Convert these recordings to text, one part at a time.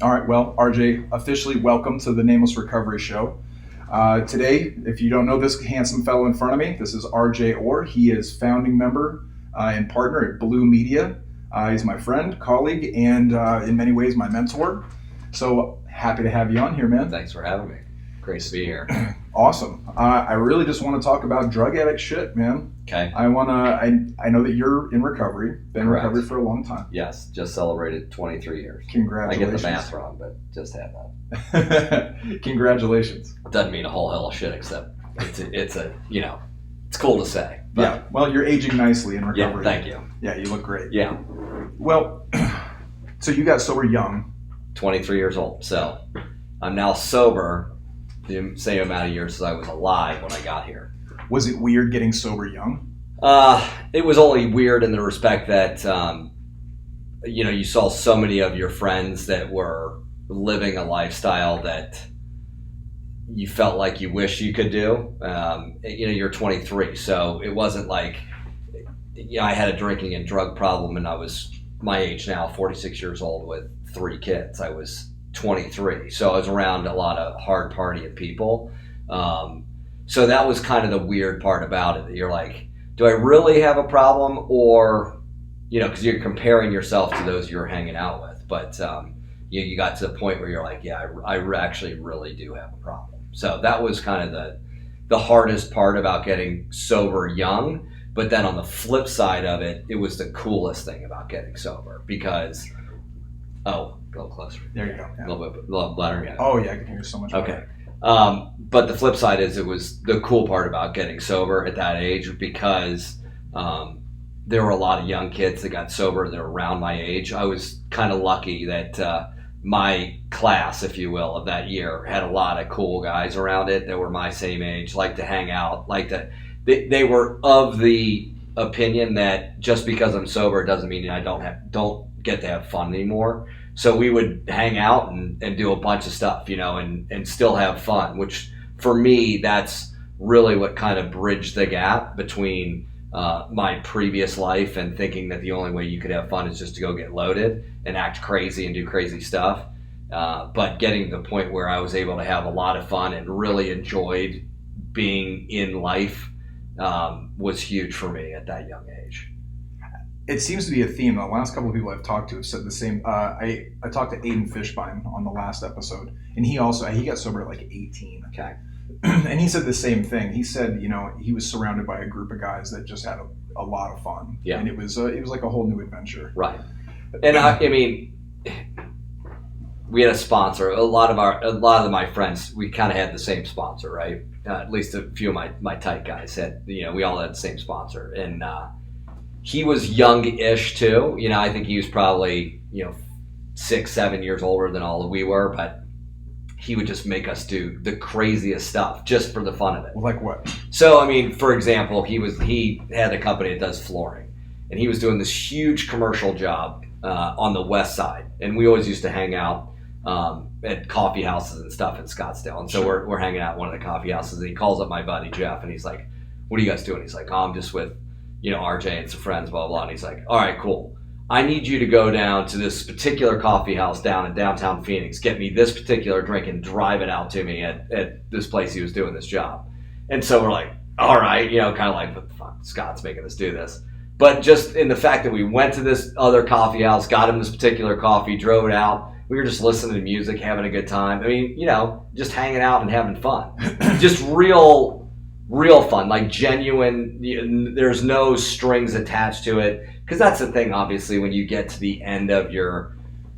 All right, well, RJ, officially welcome to the Nameless Recovery Show. Today, if you don't know this handsome fellow in front of me, this is RJ Orr. He is founding member and partner at Blue Media. He's my friend, colleague, and in many ways my mentor. So happy to have you on here, man. Thanks for having me. Great to be here. Awesome. I really just want to talk about drug addict shit, man. Okay. I know that you're in recovery, been in recovery for a long time. Yes, just celebrated 23 years. Congratulations. I get the math wrong, but just had that. Congratulations. Doesn't mean a whole hell of shit, except it's cool to say. But yeah, well, you're aging nicely in recovery. Yeah, thank you. Yeah, you look great. Yeah. Well, so you got sober young. 23 years old. So I'm now sober the same amount of years as I was alive when I got here. Was it weird getting sober young? It was only weird in the respect that, you saw so many of your friends that were living a lifestyle that you felt like you wish you could do. You're 23, so it wasn't like, I had a drinking and drug problem and I was my age now, 46 years old with 3 kids. I was 23, so I was around a lot of hard partying people. So that was kind of the weird part about it, that you're like, do I really have a problem? Or, because you're comparing yourself to those you're hanging out with. But you got to the point where you're like, yeah, I actually really do have a problem. So that was kind of the hardest part about getting sober young. But then on the flip side of it, it was the coolest thing about getting sober because, a little closer. There you go. Yeah. A little better. Yeah. Oh yeah, I can hear so much better. Okay. But the flip side is it was the cool part about getting sober at that age because there were a lot of young kids that got sober that were around my age. I was kind of lucky that my class, if you will, of that year had a lot of cool guys around it that were my same age, liked to hang out, they were of the opinion that just because I'm sober doesn't mean I don't get to have fun anymore. So we would hang out and do a bunch of stuff, and still have fun, which for me, that's really what kind of bridged the gap between my previous life and thinking that the only way you could have fun is just to go get loaded and act crazy and do crazy stuff. But getting to the point where I was able to have a lot of fun and really enjoyed being in life was huge for me at that young age. It seems to be a theme. The last couple of people I've talked to have said the same. I talked to Aiden Fishbein on the last episode, and he got sober at like 18. Okay. And he said the same thing. He said, he was surrounded by a group of guys that just had a lot of fun. Yeah. And it was like a whole new adventure. Right. And I mean, we had a sponsor. A lot of my friends, we kind of had the same sponsor, right? At least a few of my tight guys had. We all had the same sponsor, and he was young-ish too. I think he was probably 6-7 years older than all that we were, but he would just make us do the craziest stuff just for the fun of it. Like what? So, I mean, for example, he had a company that does flooring, and he was doing this huge commercial job on the west side, and we always used to hang out at coffee houses and stuff in Scottsdale. And so we're hanging out at one of the coffee houses, and he calls up my buddy Jeff, and he's like, "What are you guys doing?" He's like, "Oh, I'm just with RJ and some friends, blah, blah, blah." And he's like, "All right, cool. I need you to go down to this particular coffee house down in downtown Phoenix, get me this particular drink and drive it out to me at this place he was doing this job." And so we're like, all right, kind of like, what the fuck, Scott's making us do this. But just in the fact that we went to this other coffee house, got him this particular coffee, drove it out, we were just listening to music, having a good time. I mean, just hanging out and having fun. Just real fun, like genuine. There's no strings attached to it, because that's the thing. Obviously, when you get to the end of your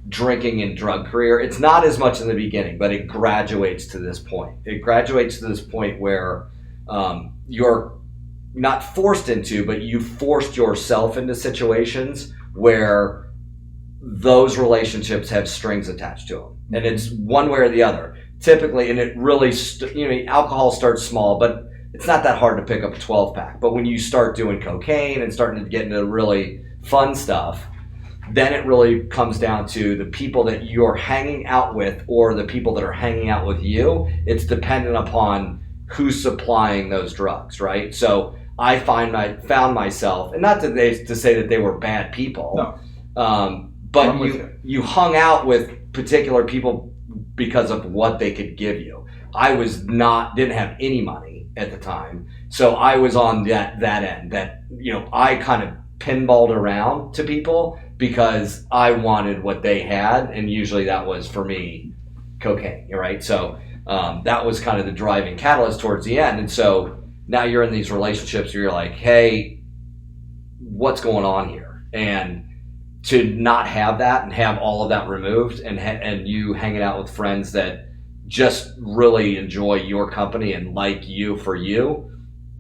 drinking and drug career, it's not as much in the beginning, but it graduates to this point. It graduates to this point where you're not forced into, but you forced yourself into situations where those relationships have strings attached to them, and it's one way or the other. Typically, and it really, alcohol starts small, but it's not that hard to pick up a 12-pack. But when you start doing cocaine and starting to get into really fun stuff, then it really comes down to the people that you're hanging out with or the people that are hanging out with you. It's dependent upon who's supplying those drugs, right? So I found myself, and not to say that they were bad people, no. But you hung out with particular people because of what they could give you. I didn't have any money at the time, so I was on that end. That I kind of pinballed around to people because I wanted what they had, and usually that was for me cocaine, right? So that was kind of the driving catalyst towards the end. And so now you're in these relationships where you're like, hey, what's going on here? And to not have that and have all of that removed, and you hanging out with friends that just really enjoy your company and like you for you,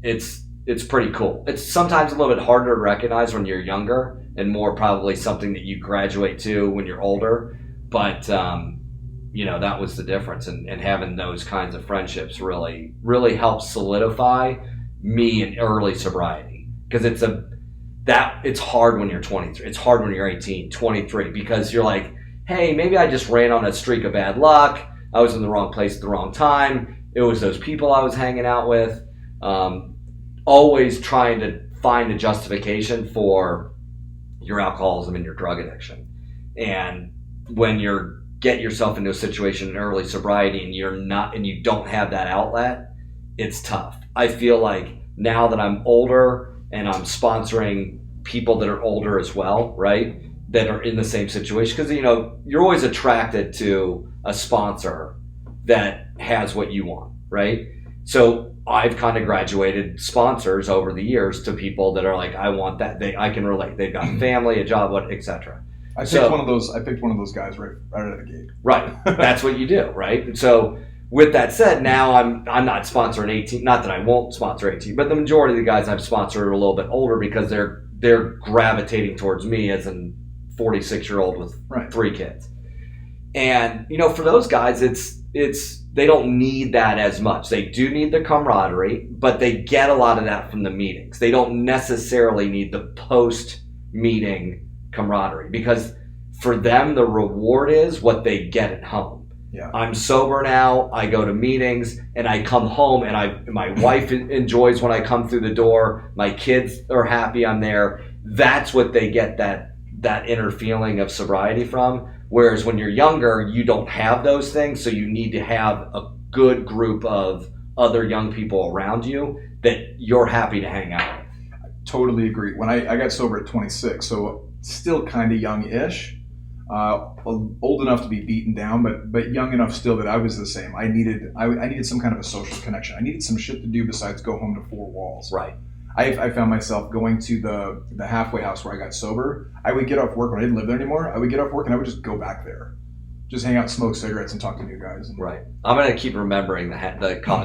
it's pretty cool. It's sometimes a little bit harder to recognize when you're younger, and more probably something that you graduate to when you're older. But that was the difference, and having those kinds of friendships really helped solidify me in early sobriety, because it's hard when you're 23. It's hard when you're 18, 23, because you're like, hey, maybe I just ran on a streak of bad luck. I was in the wrong place at the wrong time. It was those people I was hanging out with. Always trying to find a justification for your alcoholism and your drug addiction. And when you get yourself into a situation in early sobriety and you don't have that outlet, it's tough. I feel like now that I'm older and I'm sponsoring people that are older as well, right, that are in the same situation, because you're always attracted to a sponsor that has what you want, right? So I've kind of graduated sponsors over the years to people that are like, I want that. I can relate. They've got family, a job, etc. I picked one of those guys right out of the gate. Right. That's what you do, right? So with that said, now I'm not sponsoring 18. Not that I won't sponsor 18, but the majority of the guys I've sponsored are a little bit older, because they're gravitating towards me as a 46-year-old with 3 kids. And for those guys, it's they don't need that as much. They do need the camaraderie, but they get a lot of that from the meetings. They don't necessarily need the post-meeting camaraderie, because for them the reward is what they get at home. Yeah. I'm sober now. I go to meetings and I come home, and my wife enjoys when I come through the door. My kids are happy I'm there. That's what they get that inner feeling of sobriety from. Whereas when you're younger, you don't have those things, so you need to have a good group of other young people around you that you're happy to hang out with. I totally agree. When I got sober at 26, so still kind of young-ish, old enough to be beaten down, but young enough still that I was the same. I needed some kind of a social connection. I needed some shit to do besides go home to 4 walls. Right. I found myself going to the halfway house where I got sober. I would get off work when I didn't live there anymore. I would get off work and I would just go back there, just hang out, smoke cigarettes, and talk to new guys. Right. I'm gonna keep remembering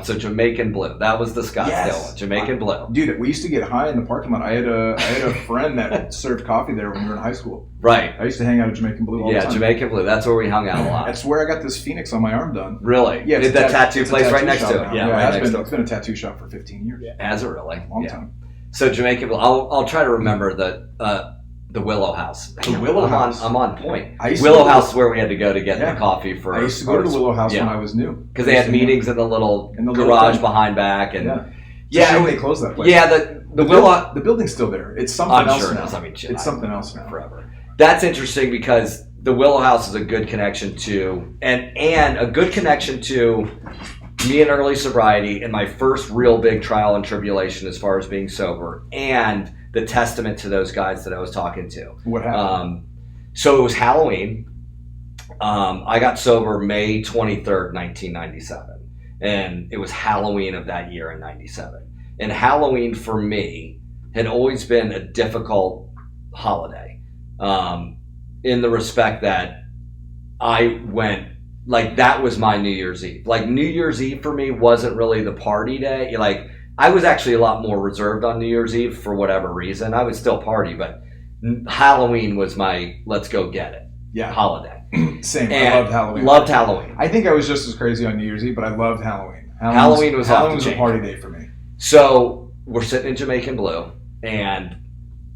so Jamaican Blue. That was the Scottsdale one. Jamaican Blue. Dude, we used to get high in the parking lot. I had a friend that served coffee there when we were in high school. Right. I used to hang out at Jamaican Blue all the time. Yeah, Jamaican Blue. That's where we hung out a lot. That's where I got this phoenix on my arm done. Really? Yeah. It's that tattoo place right next to it. Yeah, right next to it. It's been a tattoo shop for 15 years. Yeah. Has it really? Long time. So Jamaican Blue. I'll try to remember the Willow House. The Willow House. I'm on point. Willow House is where we had to go to get the coffee for. I used to go to the Willow House when I was new. Because they had meetings in the little garage behind back, and they closed that place. Yeah, the Willow. The building's still there. It's something I'm else sure now. it is. I mean, it's something else now. Forever. That's interesting, because the Willow House is a good connection to, and a good connection to me in early sobriety and my first real big trial and tribulation as far as being sober, and the testament to those guys that I was talking to. What happened? So it was Halloween. I got sober May 23rd, 1997. And it was Halloween of that year in 97. And Halloween for me had always been a difficult holiday, in the respect that I went, like, that was my New Year's Eve. Like, New Year's Eve for me wasn't really the party day. Like, I was actually a lot more reserved on New Year's Eve for whatever reason. I would still party, but Halloween was my let's go get it holiday. Same. And I loved Halloween. Loved Halloween. I think I was just as crazy on New Year's Eve, but I loved Halloween. Halloween was a party day for me. So we're sitting in Jamaican Blue, and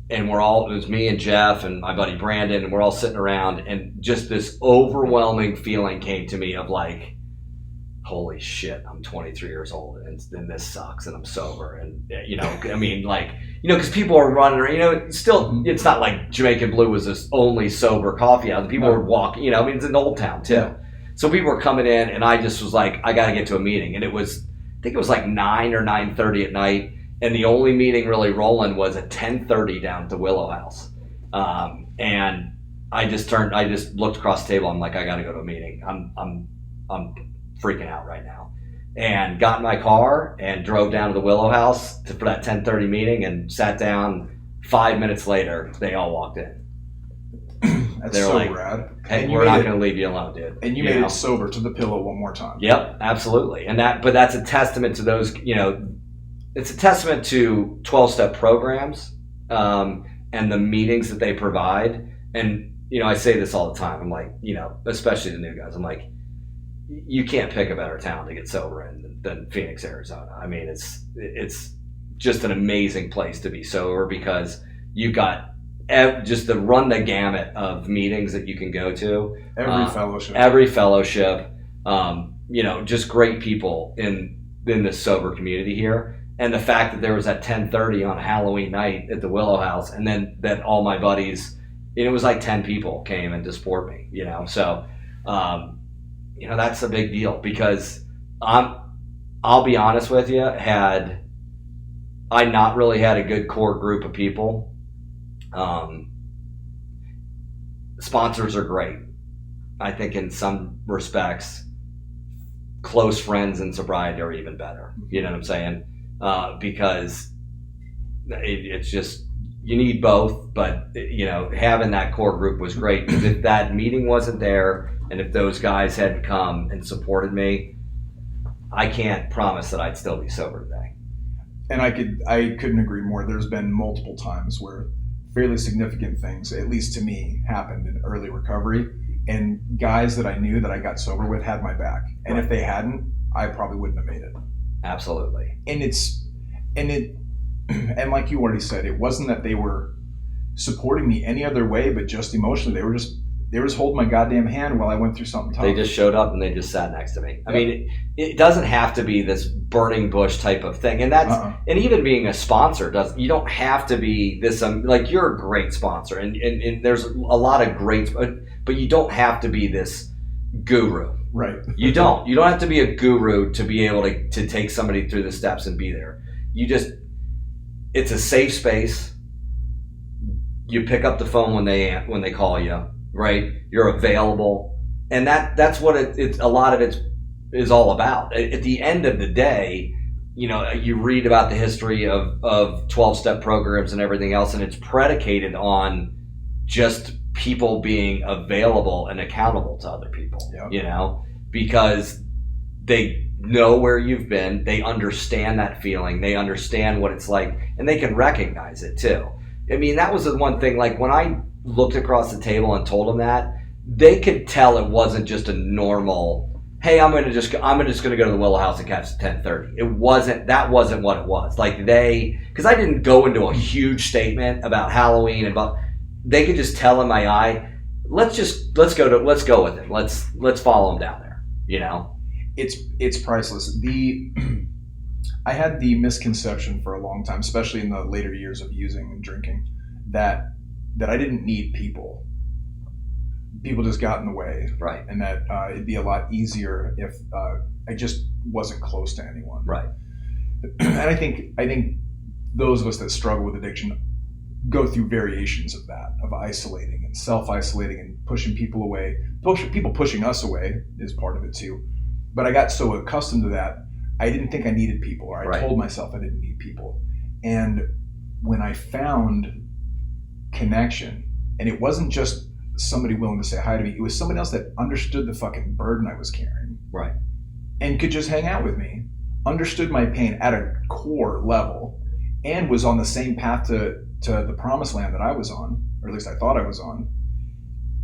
we're all, it was me and Jeff and my buddy Brandon, and we're all sitting around, and just this overwhelming feeling came to me of like, holy shit, I'm 23 years old and this sucks and I'm sober. And, I mean, like, because people are running around, still, it's not like Jamaican Blue was this only sober coffee house. People were walking, I mean, it's in Old Town too. Yeah. So people were coming in and I just was like, I got to get to a meeting. And I think it was like 9 or 9:30 at night. And the only meeting really rolling was at 10:30 down at the Willow House. And I just looked across the table. I'm like, I got to go to a meeting. I'm freaking out right now, and got in my car and drove down to the Willow House for that 10:30 meeting and sat down. 5 minutes later, they all walked in. That's so like, rad. Hey, we're not going to leave you alone, dude. And you made it sober to the pillow one more time. Yep, absolutely. But that's a testament to those, it's a testament to 12-step programs and the meetings that they provide. And, I say this all the time. I'm like, especially the new guys, I'm like, you can't pick a better town to get sober in than Phoenix, Arizona. I mean, it's just an amazing place to be sober because you've got just the run the gamut of meetings that you can go to. Every fellowship. Just great people in the sober community here. And the fact that there was at 10:30 on a Halloween night at the Willow House, and then that all my buddies, it was like 10 people came and to support me, So, that's a big deal because I'll be honest with you, had I not really had a good core group of people, sponsors are great. I think in some respects, close friends in sobriety are even better. You know what I'm saying? Because it's just, you need both, but having that core group was great because if that meeting wasn't there and if those guys hadn't come and supported me, I can't promise that I'd still be sober today. And I couldn't agree more. There's been multiple times where fairly significant things, at least to me, happened in early recovery, and guys that I knew that I got sober with had my back. And if they hadn't, I probably wouldn't have made it. Absolutely. And like you already said, it wasn't that they were supporting me any other way, but just emotionally. They were just holding my goddamn hand while I went through something tough. They just showed up and they just sat next to me. I mean, it doesn't have to be this burning bush type of thing. And that's, and even being a sponsor you don't have to be this, like you're a great sponsor and there's a lot of great, but you don't have to be this guru. Right. You don't have to be a guru to be able to take somebody through the steps and be there. It's a safe space. You pick up the phone when they call you, right? You're available. And that's what it's a lot of it is all about. At the end of the day, you read about the history of 12-step programs and everything else, and it's predicated on just people being available and accountable to other people, because they know where you've been, they understand that feeling, they understand what it's like, and they can recognize it too. I mean, that was the one thing, like when I looked across the table and told them that, they could tell it wasn't just a normal, hey, I'm just gonna go to the Willow House and catch 10:30. That wasn't what it was. Like because I didn't go into a huge statement about Halloween they could just tell in my eye, let's go with it. Let's follow them down there. It's priceless. I had the misconception for a long time, especially in the later years of using and drinking, that I didn't need people. People just got in the way, right? And that it'd be a lot easier if I just wasn't close to anyone, right? And I think those of us that struggle with addiction go through variations of that, of isolating and self-isolating and pushing people away. People pushing us away is part of it too. But I got so accustomed to that, I didn't think I needed people, or I told myself I didn't need people. And when I found connection, and it wasn't just somebody willing to say hi to me, it was somebody else that understood the fucking burden I was carrying. Right. And could just hang out with me, understood my pain at a core level, and was on the same path to the promised land that I was on, or at least I thought I was on.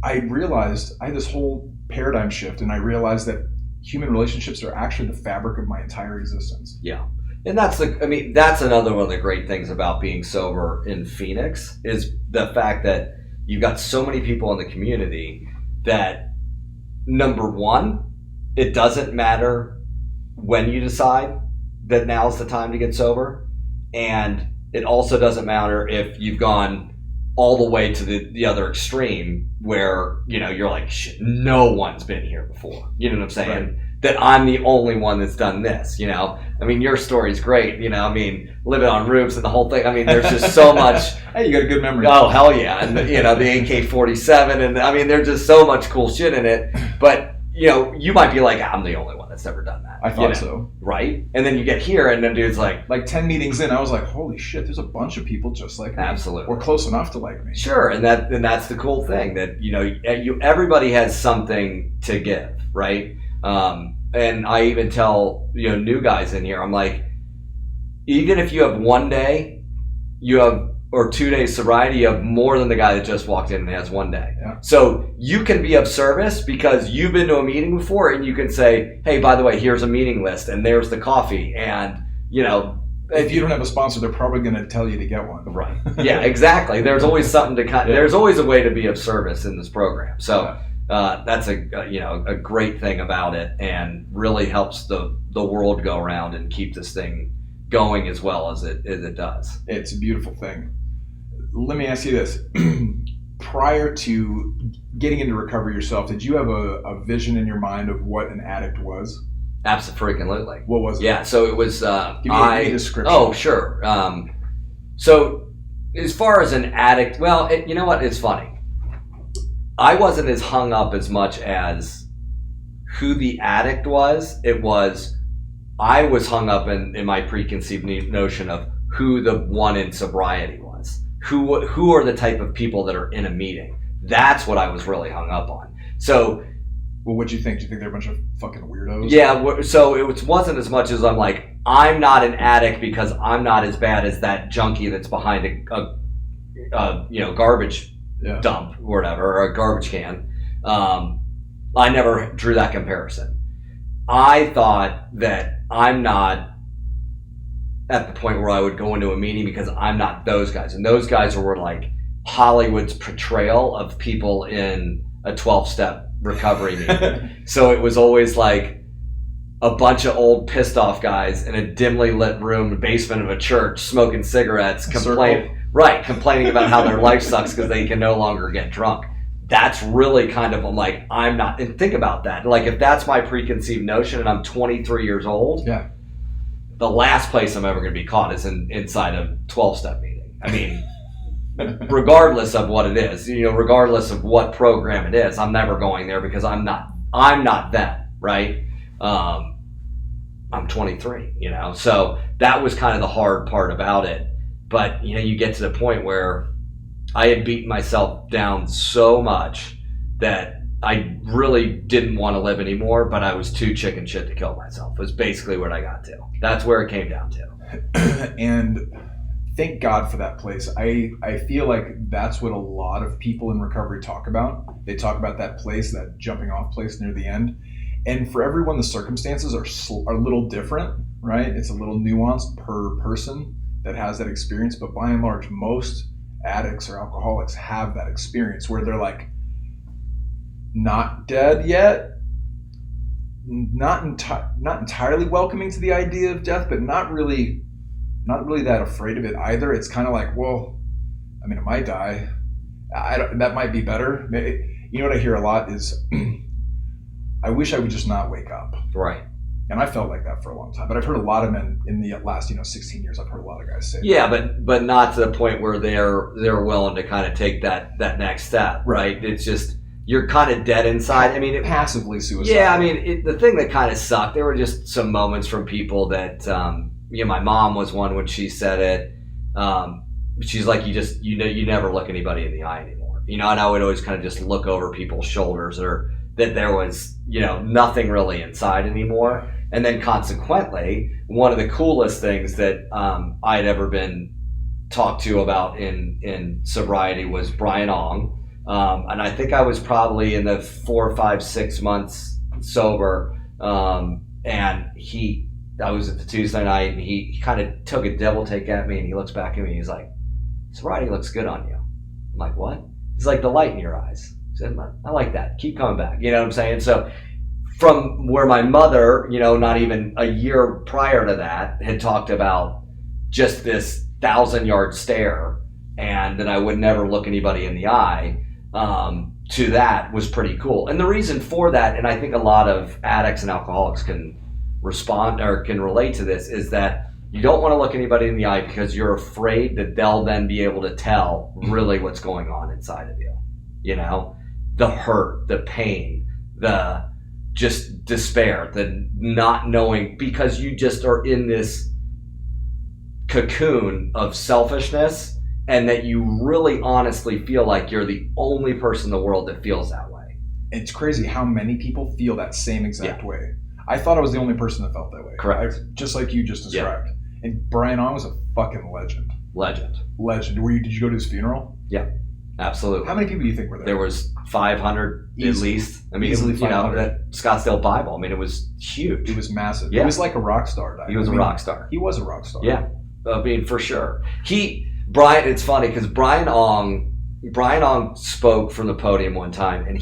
I realized I had this whole paradigm shift, and I realized that human relationships are actually the fabric of my entire existence. Yeah. And that's another one of the great things about being sober in Phoenix is the fact that you've got so many people in the community that, number one, it doesn't matter when you decide that now's the time to get sober. And it also doesn't matter if you've gone all the way to the other extreme where, you're like, shit, no one's been here before. You know what I'm saying? Right. That I'm the only one that's done this, I mean, your story's great, living on roofs and the whole thing. I mean, there's just so much. Hey, you got a good memory. Oh, hell yeah. And, the AK-47. And I mean, there's just so much cool shit in it. But, you might be like, I'm the only one that's never done that. I thought so. Right? And then you get here and the dude's like 10 meetings in, I was like, holy shit, there's a bunch of people just like me. Absolutely. Or close enough to like me. Sure. And that's the cool thing that, everybody has something to give, right? And I even tell, new guys in here, I'm like, even if you have 1 day, or 2 days sobriety, you have more than the guy that just walked in and has 1 day. Yeah. So you can be of service because you've been to a meeting before and you can say, hey, by the way, here's a meeting list and there's the coffee. And, if you don't have a sponsor, they're probably going to tell you to get one. Right. Yeah, exactly. There's always something to there's always a way to be of service in this program. So that's a great thing about it and really helps the world go around and keep this thing going as well as it does. It's a beautiful thing. Let me ask you this. Prior to getting into recovery yourself, did you have a vision in your mind of what an addict was? Absolutely. What was it? Yeah, so it was... Give me a description. Oh, sure. So as far as an addict, well, you know what? It's funny. I wasn't as hung up as much as who the addict was. I was hung up in my preconceived notion of who the one in sobriety was. Who are the type of people that are in a meeting? That's what I was really hung up on. So, well, what'd you think? Do you think they're a bunch of fucking weirdos? Yeah. So it wasn't as much as I'm like, I'm not an addict because I'm not as bad as that junkie that's behind a garbage dump or whatever, or a garbage can. I never drew that comparison. I thought that I'm not at the point where I would go into a meeting because I'm not those guys. And those guys were like Hollywood's portrayal of people in a 12-step recovery meeting. So it was always like a bunch of old pissed off guys in a dimly lit room, basement of a church, smoking cigarettes, complaining about how their life sucks because they can no longer get drunk. That's really kind of, I'm like, I'm not, and think about that. Like if that's my preconceived notion and I'm 23 years old, the last place I'm ever going to be caught is inside a 12-step meeting. I mean, regardless of what it is, regardless of what program it is, I'm never going there because I'm not them, right? I'm 23, so that was kind of the hard part about it. But, you get to the point where I had beaten myself down so much that I really didn't want to live anymore, but I was too chicken shit to kill myself. Was basically what I got to. That's where it came down to. And thank God for that place. I feel like that's what a lot of people in recovery talk about. They talk about that place, that jumping off place near the end. And for everyone, the circumstances are a little different, right? It's a little nuanced per person that has that experience. But by and large, most addicts or alcoholics have that experience where they're like, not dead yet, not entirely welcoming to the idea of death, but not really that afraid of it either. It's kind of like, well, I mean, it might die. That might be better. What I hear a lot is, I wish I would just not wake up. Right. And I felt like that for a long time. But I've heard a lot of men in the last 16 years. I've heard a lot of guys say that. But not to the point where they're willing to kind of take that next step, right? It's just, you're kind of dead inside. I mean, passively suicidal. Yeah, I mean, the thing that kind of sucked, there were just some moments from people that, my mom was one when she said it. She's like, you never look anybody in the eye anymore. And I would always kind of just look over people's shoulders, or that there was, nothing really inside anymore. And then consequently, one of the coolest things that I'd ever been talked to about in sobriety was Brian Ong. And I think I was probably in the 4, 5, 6 months sober. And I was at the Tuesday night and he kind of took a devil take at me and he looks back at me and he's like, sobriety looks good on you. I'm like, what? He's like, the light in your eyes. I said, I like that. Keep coming back. You know what I'm saying? So from where my mother, not even a year prior to that, had talked about just this 1,000-yard stare and that I would never look anybody in the eye, to that was pretty cool. And the reason for that, and I think a lot of addicts and alcoholics can respond or can relate to this, is that you don't want to look anybody in the eye because you're afraid that they'll then be able to tell really what's going on inside of you. The hurt, the pain, the just despair, the not knowing, because you just are in this cocoon of selfishness, and that you really honestly feel like you're the only person in the world that feels that way. It's crazy how many people feel that same exact way. I thought I was the only person that felt that way. Correct. Just like you just described. Yeah. And Brian Ong was a fucking legend. Legend. Did you go to his funeral? Yeah, absolutely. How many people do you think were there? There was 500 at least. I mean, easily 500. That Scottsdale Bible. I mean, it was huge. It was massive. Yeah. It was like a rock star. He was a rock star. He was a rock star. Yeah, I mean, for sure. Brian, it's funny because Brian Ong spoke from the podium one time, and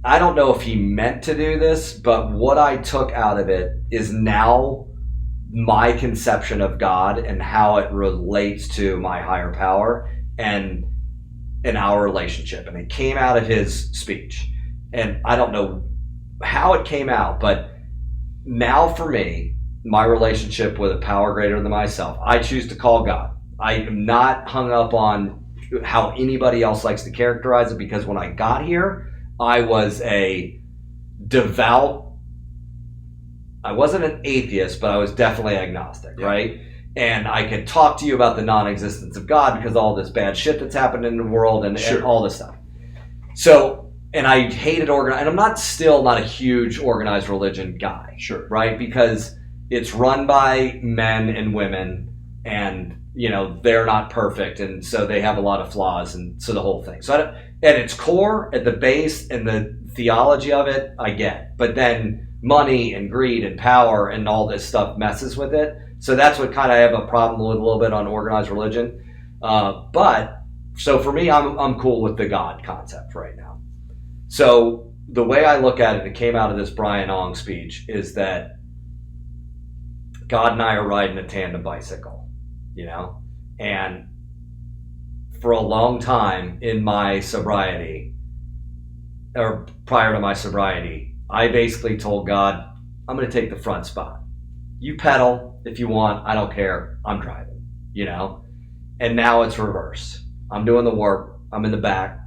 I don't know if he meant to do this, but what I took out of it is now my conception of God and how it relates to my higher power and in our relationship. And it came out of his speech. And I don't know how it came out, but now for me, my relationship with a power greater than myself, I choose to call God. I am not hung up on how anybody else likes to characterize it, because when I got here, I was a devout, I wasn't an atheist, but I was definitely agnostic, right? And I could talk to you about the non-existence of God because of all this bad shit that's happened in the world and all this stuff. So, and I hated and I'm still not a huge organized religion guy, right? Because it's run by men and women, and they're not perfect, and so they have a lot of flaws, and so the whole thing. So at its core, at the base, and the theology of it, I get. But then money and greed and power and all this stuff messes with it. So that's what kind of I have a problem with a little bit on organized religion. But so for me, I'm cool with the God concept right now. So the way I look at it, it came out of this Brian Ong speech, is that God and I are riding a tandem bicycle. And for a long time in my sobriety, or prior to my sobriety, I basically told God, I'm going to take the front spot. You pedal if you want, I don't care, I'm driving, And now it's reversed. I'm doing the work, I'm in the back,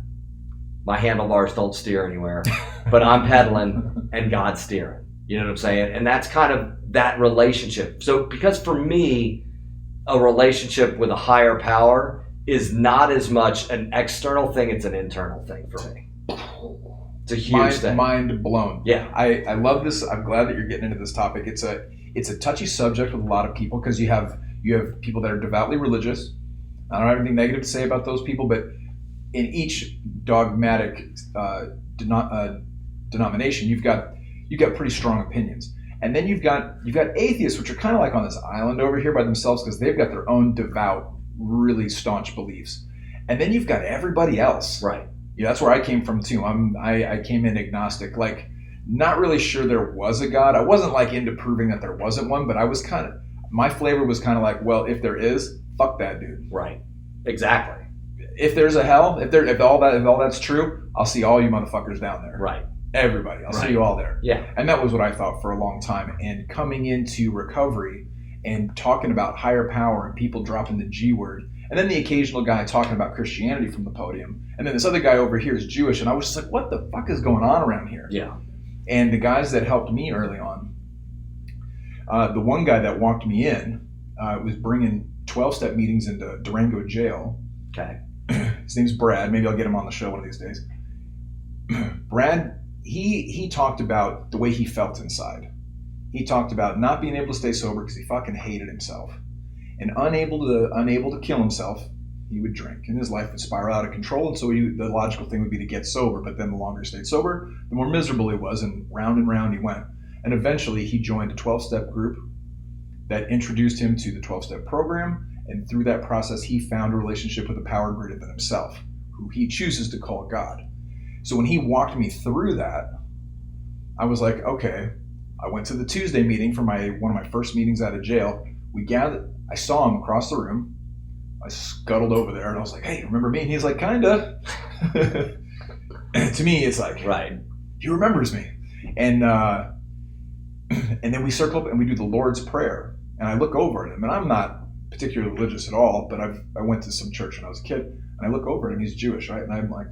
my handlebars don't steer anywhere, but I'm pedaling and God's steering. You know what I'm saying? And that's kind of that relationship. So because for me, a relationship with a higher power is not as much an external thing, it's an internal thing for me. It's a huge thing. Mind blown. Yeah. I love this. I'm glad that you're getting into this topic. It's a touchy subject with a lot of people, because you have people that are devoutly religious. I don't have anything negative to say about those people, but in each dogmatic denomination, you've got pretty strong opinions. And then you've got atheists, which are kind of like on this island over here by themselves, because they've got their own devout, really staunch beliefs. And then you've got everybody else. Right. Yeah, that's where I came from too. I came in agnostic, like not really sure there was a God. I wasn't like into proving that there wasn't one, but I was my flavor was kind of like, well, if there is, fuck that dude. Right. Exactly. If there's a hell, if all that's true, I'll see all you motherfuckers down there. Right. Everybody. I'll see you all there. Yeah. And that was what I thought for a long time. And coming into recovery and talking about higher power and people dropping the G word, and then the occasional guy talking about Christianity from the podium, and then this other guy over here is Jewish, and I was just like, what the fuck is going on around here? Yeah. And the guys that helped me early on, the one guy that walked me in was bringing 12-step meetings into Durango jail. Okay. His name's Brad. Maybe I'll get him on the show one of these days. Brad, he talked about the way he felt inside. He talked about not being able to stay sober because he fucking hated himself. And unable to kill himself, he would drink. And his life would spiral out of control. And so the logical thing would be to get sober. But then the longer he stayed sober, the more miserable he was. And round he went. And eventually he joined a 12-step group that introduced him to the 12-step program. And through that process, he found a relationship with a power greater than himself, who he chooses to call God. So when he walked me through that, I was like, okay. I went to the Tuesday meeting for one of my first meetings out of jail. We gathered. I saw him across the room. I scuttled over there and I was like, hey, remember me? And he's like, kinda. To me, it's like, right. He remembers me. And then we circle up and we do the Lord's Prayer. And I look over at him, and I'm not particularly religious at all, but I went to some church when I was a kid, and I look over at him. He's Jewish, right? And I'm like,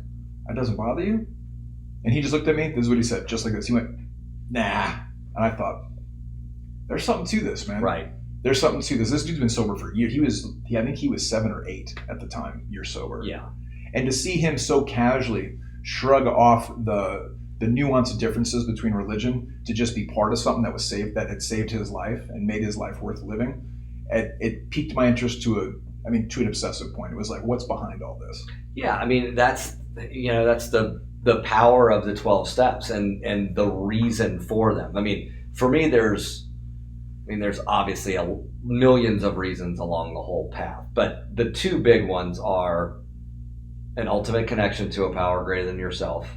that doesn't bother you? And he just looked at me. This is what he said, just like this. He went, nah. And I thought, there's something to this, man. Right. There's something to this. This dude's been sober for years. I think he was 7 or 8 at the time, years sober. Yeah. And to see him so casually shrug off the nuanced differences between religion to just be part of something that had saved his life and made his life worth living, it piqued my interest to an obsessive point. It was like, what's behind all this? Yeah, I mean, that's the power of the 12 steps and the reason for them. I mean, for me, there's obviously millions of reasons along the whole path, but the 2 big ones are an ultimate connection to a power greater than yourself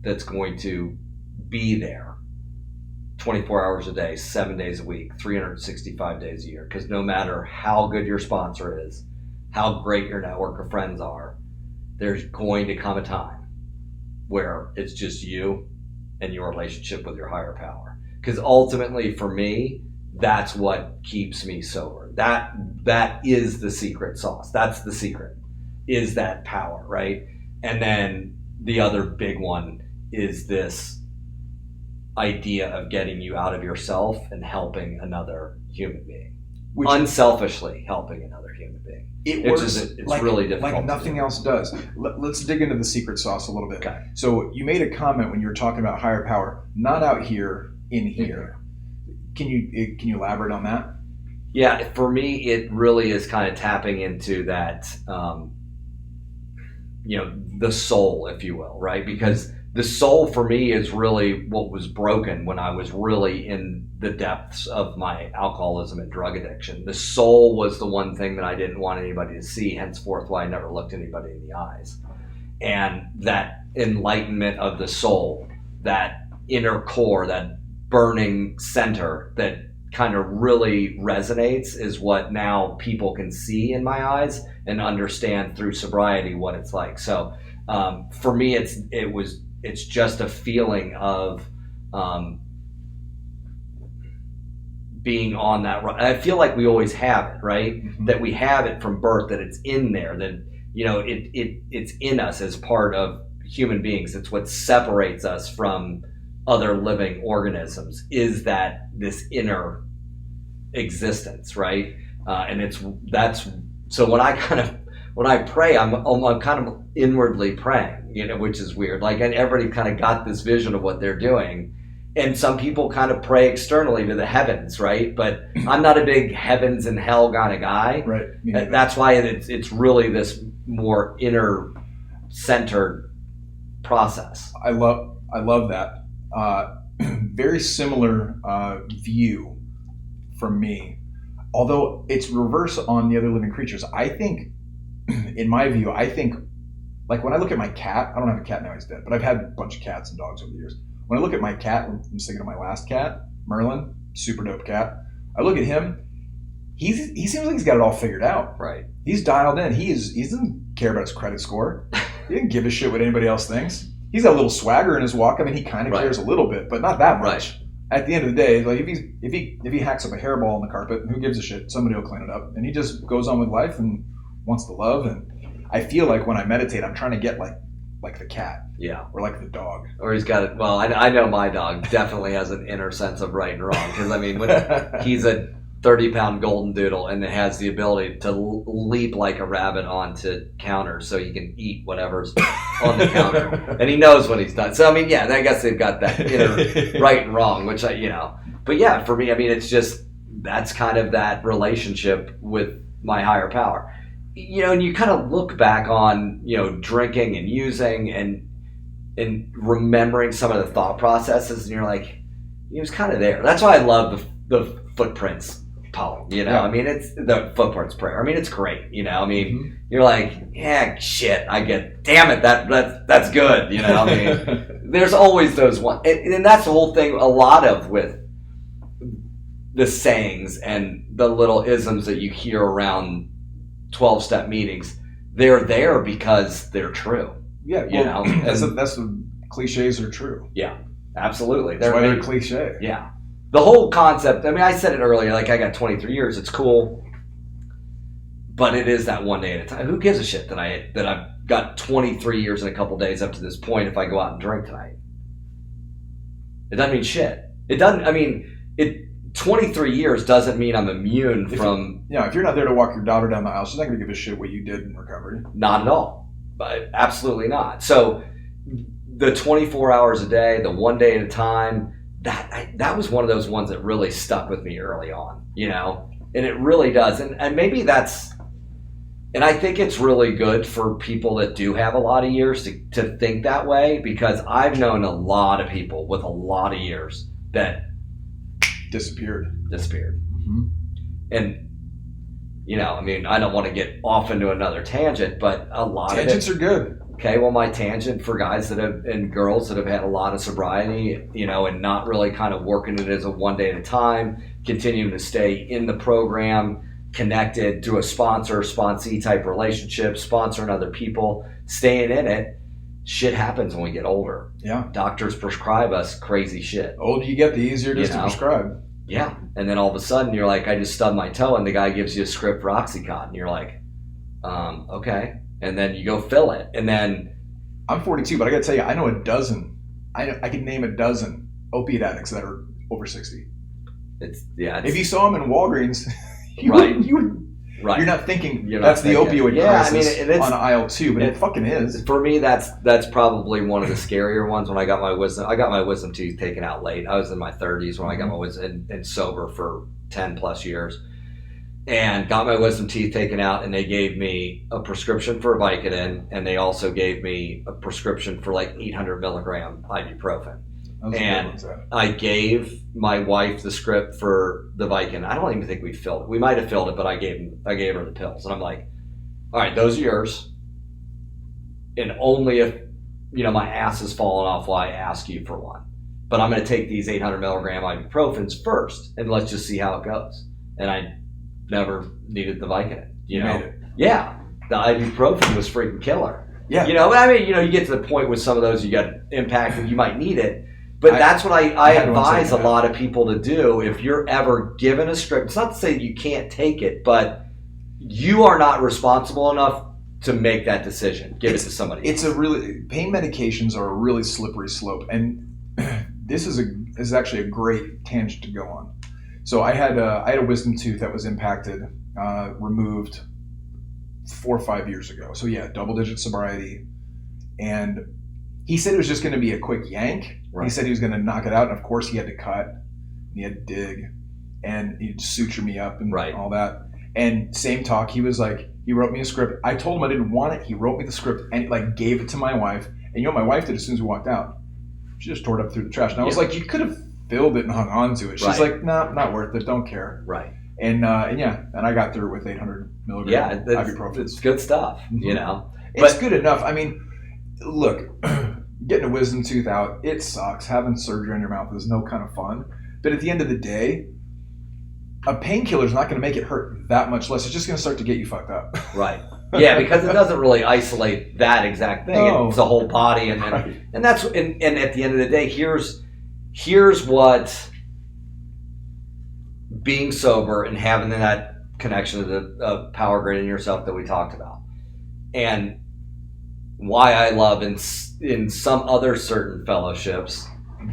that's going to be there 24 hours a day, 7 days a week, 365 days a year. Because no matter how good your sponsor is, how great your network of friends are, there's going to come a time where it's just you and your relationship with your higher power. Because ultimately, for me, that's what keeps me sober. That is the secret sauce. That's the secret, is that power, right? And then the other big one is this idea of getting you out of yourself and helping another human being. Unselfishly helping another human being. It's really difficult. Like nothing else does. Let's dig into the secret sauce a little bit. Okay. So you made a comment when you were talking about higher power, not out here, in here. Can you elaborate on that? Yeah, for me, it really is kind of tapping into that, the soul, if you will, right? Because the soul for me is really what was broken when I was really in the depths of my alcoholism and drug addiction. The soul was the one thing that I didn't want anybody to see, henceforth why I never looked anybody in the eyes. And that enlightenment of the soul, that inner core, that burning center that kind of really resonates, is what now people can see in my eyes and understand through sobriety what it's like. So for me, it's just a feeling of being on that. I feel like we always have it, right? Mm-hmm. That we have it from birth, that it's in there, that it's in us as part of human beings. It's what separates us from other living organisms, is that this inner existence, right? And so when I pray, I'm kind of inwardly praying, which is weird. Like, and everybody kind of got this vision of what they're doing. And some people kind of pray externally to the heavens, right? But I'm not a big heavens and hell kind of guy. Right. That's why it's really this more inner centered process. I love that. Very similar view from me, although it's reverse on the other living creatures. I think, in my view, like when I look at my cat, I don't have a cat now, he's dead, but I've had a bunch of cats and dogs over the years. When I look at my cat, I'm thinking of my last cat, Merlin, super dope cat. I look at him, he seems like he's got it all figured out. Right. He's dialed in. He doesn't care about his credit score. He doesn't give a shit what anybody else thinks. He's got a little swagger in his walk. I mean, he kind of cares a little bit, but not that much. Right. At the end of the day, like if he hacks up a hairball on the carpet, who gives a shit? Somebody will clean it up, and he just goes on with life and wants the love. And I feel like when I meditate, I'm trying to get like the cat, or like the dog, or he's got it. Well, I know my dog definitely has an inner sense of right and wrong, because I mean, when he's a 30-pound golden doodle and it has the ability to leap like a rabbit onto counters so he can eat whatever's on the counter, and he knows when he's done. So I mean, yeah, I guess they've got that inner right and wrong, which but yeah, for me, I mean, it's just, that's kind of that relationship with my higher power. And you kind of look back on, drinking and using and remembering some of the thought processes, and you're like, he was kind of there. That's why I love the footprints poem, I mean, it's the footprints prayer. I mean, it's great, I mean, You're like, yeah, shit, I get, damn it, that's good, I mean, There's always those ones. And that's the whole thing, a lot of with the sayings and the little isms that you hear around 12-step meetings. They're there because they're true. Yeah, you know, that's the cliches are true. Yeah, absolutely. That's why they're cliche. Yeah. The whole concept, I mean, I said it earlier, like I got 23 years, it's cool. But it is that one day at a time. Who gives a shit that I've got 23 years and a couple days up to this point if I go out and drink tonight? It doesn't mean shit. It doesn't, I mean, 23 years doesn't mean I'm immune from... If you're not there to walk your daughter down the aisle, she's not going to give a shit what you did in recovery. Not at all. But absolutely not. So the 24 hours a day, the one day at a time, that was one of those ones that really stuck with me early on, you know? And it really does. And maybe that's... And I think it's really good for people that do have a lot of years to think that way, because I've known a lot of people with a lot of years that disappeared. Mm-hmm. And, you know, I mean, I don't want to get off into another tangent, but a lot tangents of are good. Okay, well, my tangent for guys that have, and girls that have had a lot of sobriety, you know, and not really kind of working it as a one day at a time, continuing to stay in the program, connected through a sponsee type relationship, sponsoring other people, staying in it. Shit happens when we get older. Yeah. Doctors prescribe us crazy shit. The older you get, the easier it is to prescribe. Yeah. And then all of a sudden you're like, I just stubbed my toe, and the guy gives you a script for Oxycontin. You're like, okay. And then you go fill it. And then I'm 42, but I got to tell you, I know a dozen. I can name a dozen opiate addicts that are over 60. If you saw them in Walgreens, you're not thinking that's the opioid crisis on aisle 2, but it fucking is. For me, that's probably one of the scarier ones. When I got my wisdom teeth taken out late. I was in my 30s when I got my wisdom and sober for 10 plus years. And got my wisdom teeth taken out, and they gave me a prescription for Vicodin, and they also gave me a prescription for like 800 milligram ibuprofen. And I gave my wife the script for the Vicodin. I don't even think we filled it. We might have filled it, but I gave her the pills, and I'm like, all right, those are yours. And only if, you know, my ass is falling off will I ask you for one. But I'm going to take these 800 milligram ibuprofens first, and let's just see how it goes. And I never needed the Vicodin, you know? Yeah. The ibuprofen was freaking killer. Yeah. You know, I mean, you know, you get to the point with some of those, you got impact and you might need it. But that's what I advise a lot of people to do. If you're ever given a script, it's not to say you can't take it, but you are not responsible enough to make that decision. Give it to somebody. Pain medications are a really slippery slope. And this is actually a great tangent to go on. So I had a wisdom tooth that was impacted, removed 4 or 5 years ago. So yeah, double-digit sobriety. And he said it was just going to be a quick yank. Right. He said he was going to knock it out. And of course he had to cut, and he had to dig, and he'd suture me up and all that. And same talk, he was like, he wrote me a script. I told him I didn't want it. He wrote me the script and like gave it to my wife. And you know what my wife did as soon as we walked out? She just tore it up through the trash. And I was like, you could have filled it and hung on to it. She's like, no, not worth it. Don't care. Right. And I got through it with 800 milligram ibuprofen. It's good stuff, you know. It's good enough. I mean, look, getting a wisdom tooth out, it sucks. Having surgery on your mouth is no kind of fun. But at the end of the day, a painkiller is not going to make it hurt that much less. It's just going to start to get you fucked up. Right. Yeah, because it doesn't really isolate that exact thing. No. It's the whole body, and that's and at the end of the day, here's what being sober and having that connection to the power grid in yourself that we talked about, and why I love in some other certain fellowships,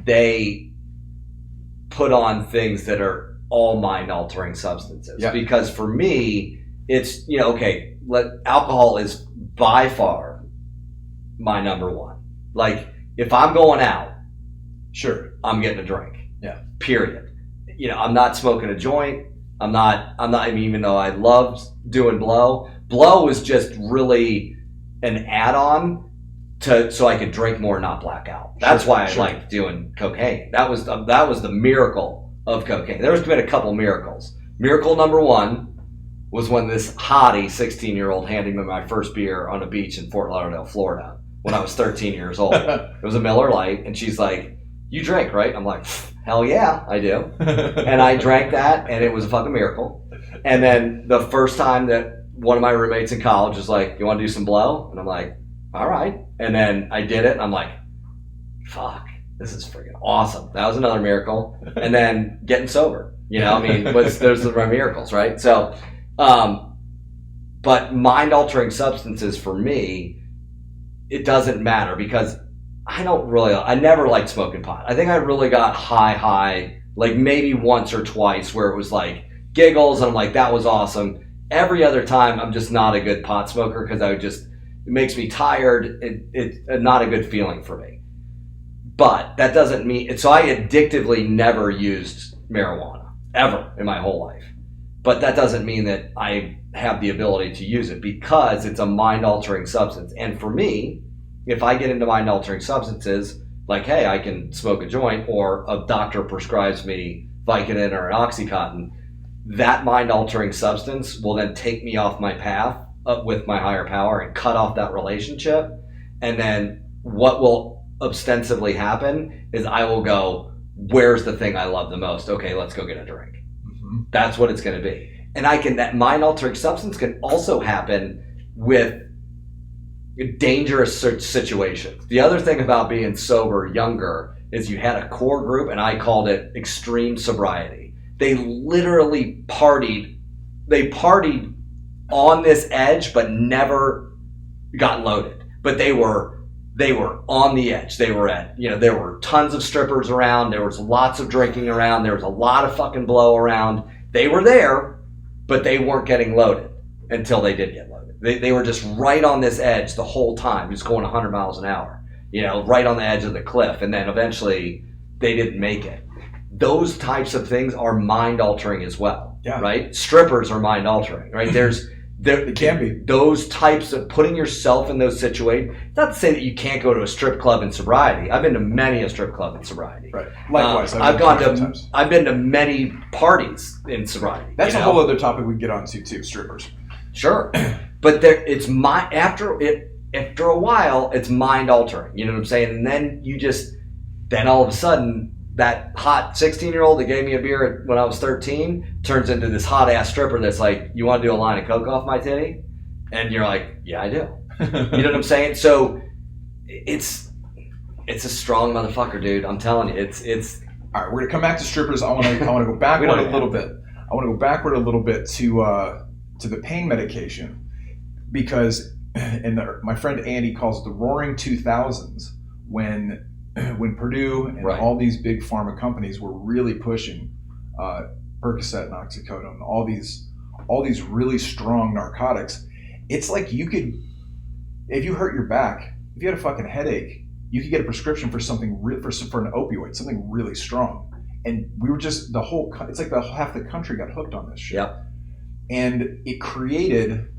they put on things that are all mind altering substances. Yeah. Because for me, it's, you know, okay, alcohol is by far my number one. Like, if I'm going out, sure, I'm getting a drink. Yeah. Period. You know, I'm not smoking a joint. I'm not, even though I loved doing blow. Blow was just really an add-on so I could drink more and not black out. That's why I liked doing cocaine. That was the miracle of cocaine. There's been a couple miracles. Miracle number one was when this hottie 16-year-old handed me my first beer on a beach in Fort Lauderdale, Florida. when I was 13 years old. It was a Miller Lite, and she's like, "You drink, right?" I'm like, "Hell yeah, I do." And I drank that, and it was a fucking miracle. And then the first time that one of my roommates in college was like, "You want to do some blow?" And I'm like, "All right." And then I did it, and I'm like, "Fuck, this is freaking awesome." That was another miracle. And then getting sober, I mean, those are miracles, right? So, but mind-altering substances for me, it doesn't matter because I never liked smoking pot. I think I really got high, like maybe once or twice where it was like giggles and I'm like, that was awesome. Every other time I'm just not a good pot smoker because it makes me tired. It's not a good feeling for me. But that doesn't mean, so I addictively never used marijuana ever in my whole life. But that doesn't mean that I have the ability to use it because it's a mind-altering substance. And for me, if I get into mind-altering substances, like, hey, I can smoke a joint or a doctor prescribes me Vicodin or an Oxycontin, that mind-altering substance will then take me off my path up with my higher power and cut off that relationship. And then what will ostensibly happen is I will go, where's the thing I love the most? Okay, let's go get a drink. Mm-hmm. That's what it's going to be. And that mind-altering substance can also happen with dangerous situations. The other thing about being sober younger is you had a core group, and I called it extreme sobriety. They literally partied. They partied on this edge, but never got loaded. But they were on the edge. They were there were tons of strippers around. There was lots of drinking around. There was a lot of fucking blow around. They were there, but they weren't getting loaded until they did get loaded. They were just right on this edge the whole time, just going 100 miles an hour, right on the edge of the cliff. And then eventually they didn't make it. Those types of things are mind altering as well, right? Strippers are mind altering, right? It can be. Those types of putting yourself in those situations. Not to say that you can't go to a strip club in sobriety. I've been to many a strip club in sobriety. Right. Likewise, I've been to many parties in sobriety. That's a whole other topic we can get onto too. Strippers. Sure, but after a while, it's mind altering. You know what I'm saying? And then all of a sudden, that hot 16-year-old that gave me a beer when I was 13 turns into this hot ass stripper that's like, you want to do a line of coke off my titty? And you're like, yeah, I do. You know what I'm saying? So it's a strong motherfucker, dude. I'm telling you, it's. All right, we're gonna come back to strippers. I want to go backward a little bit. I want to go backward a little bit to the pain medication because, my friend Andy calls it the Roaring 2000s when Purdue and all these big pharma companies were really pushing Percocet and oxycodone, all these really strong narcotics. It's like you could, if you hurt your back, if you had a fucking headache, you could get a prescription for something for an opioid, something really strong. And we were just it's like half the country got hooked on this shit. Yep. And it created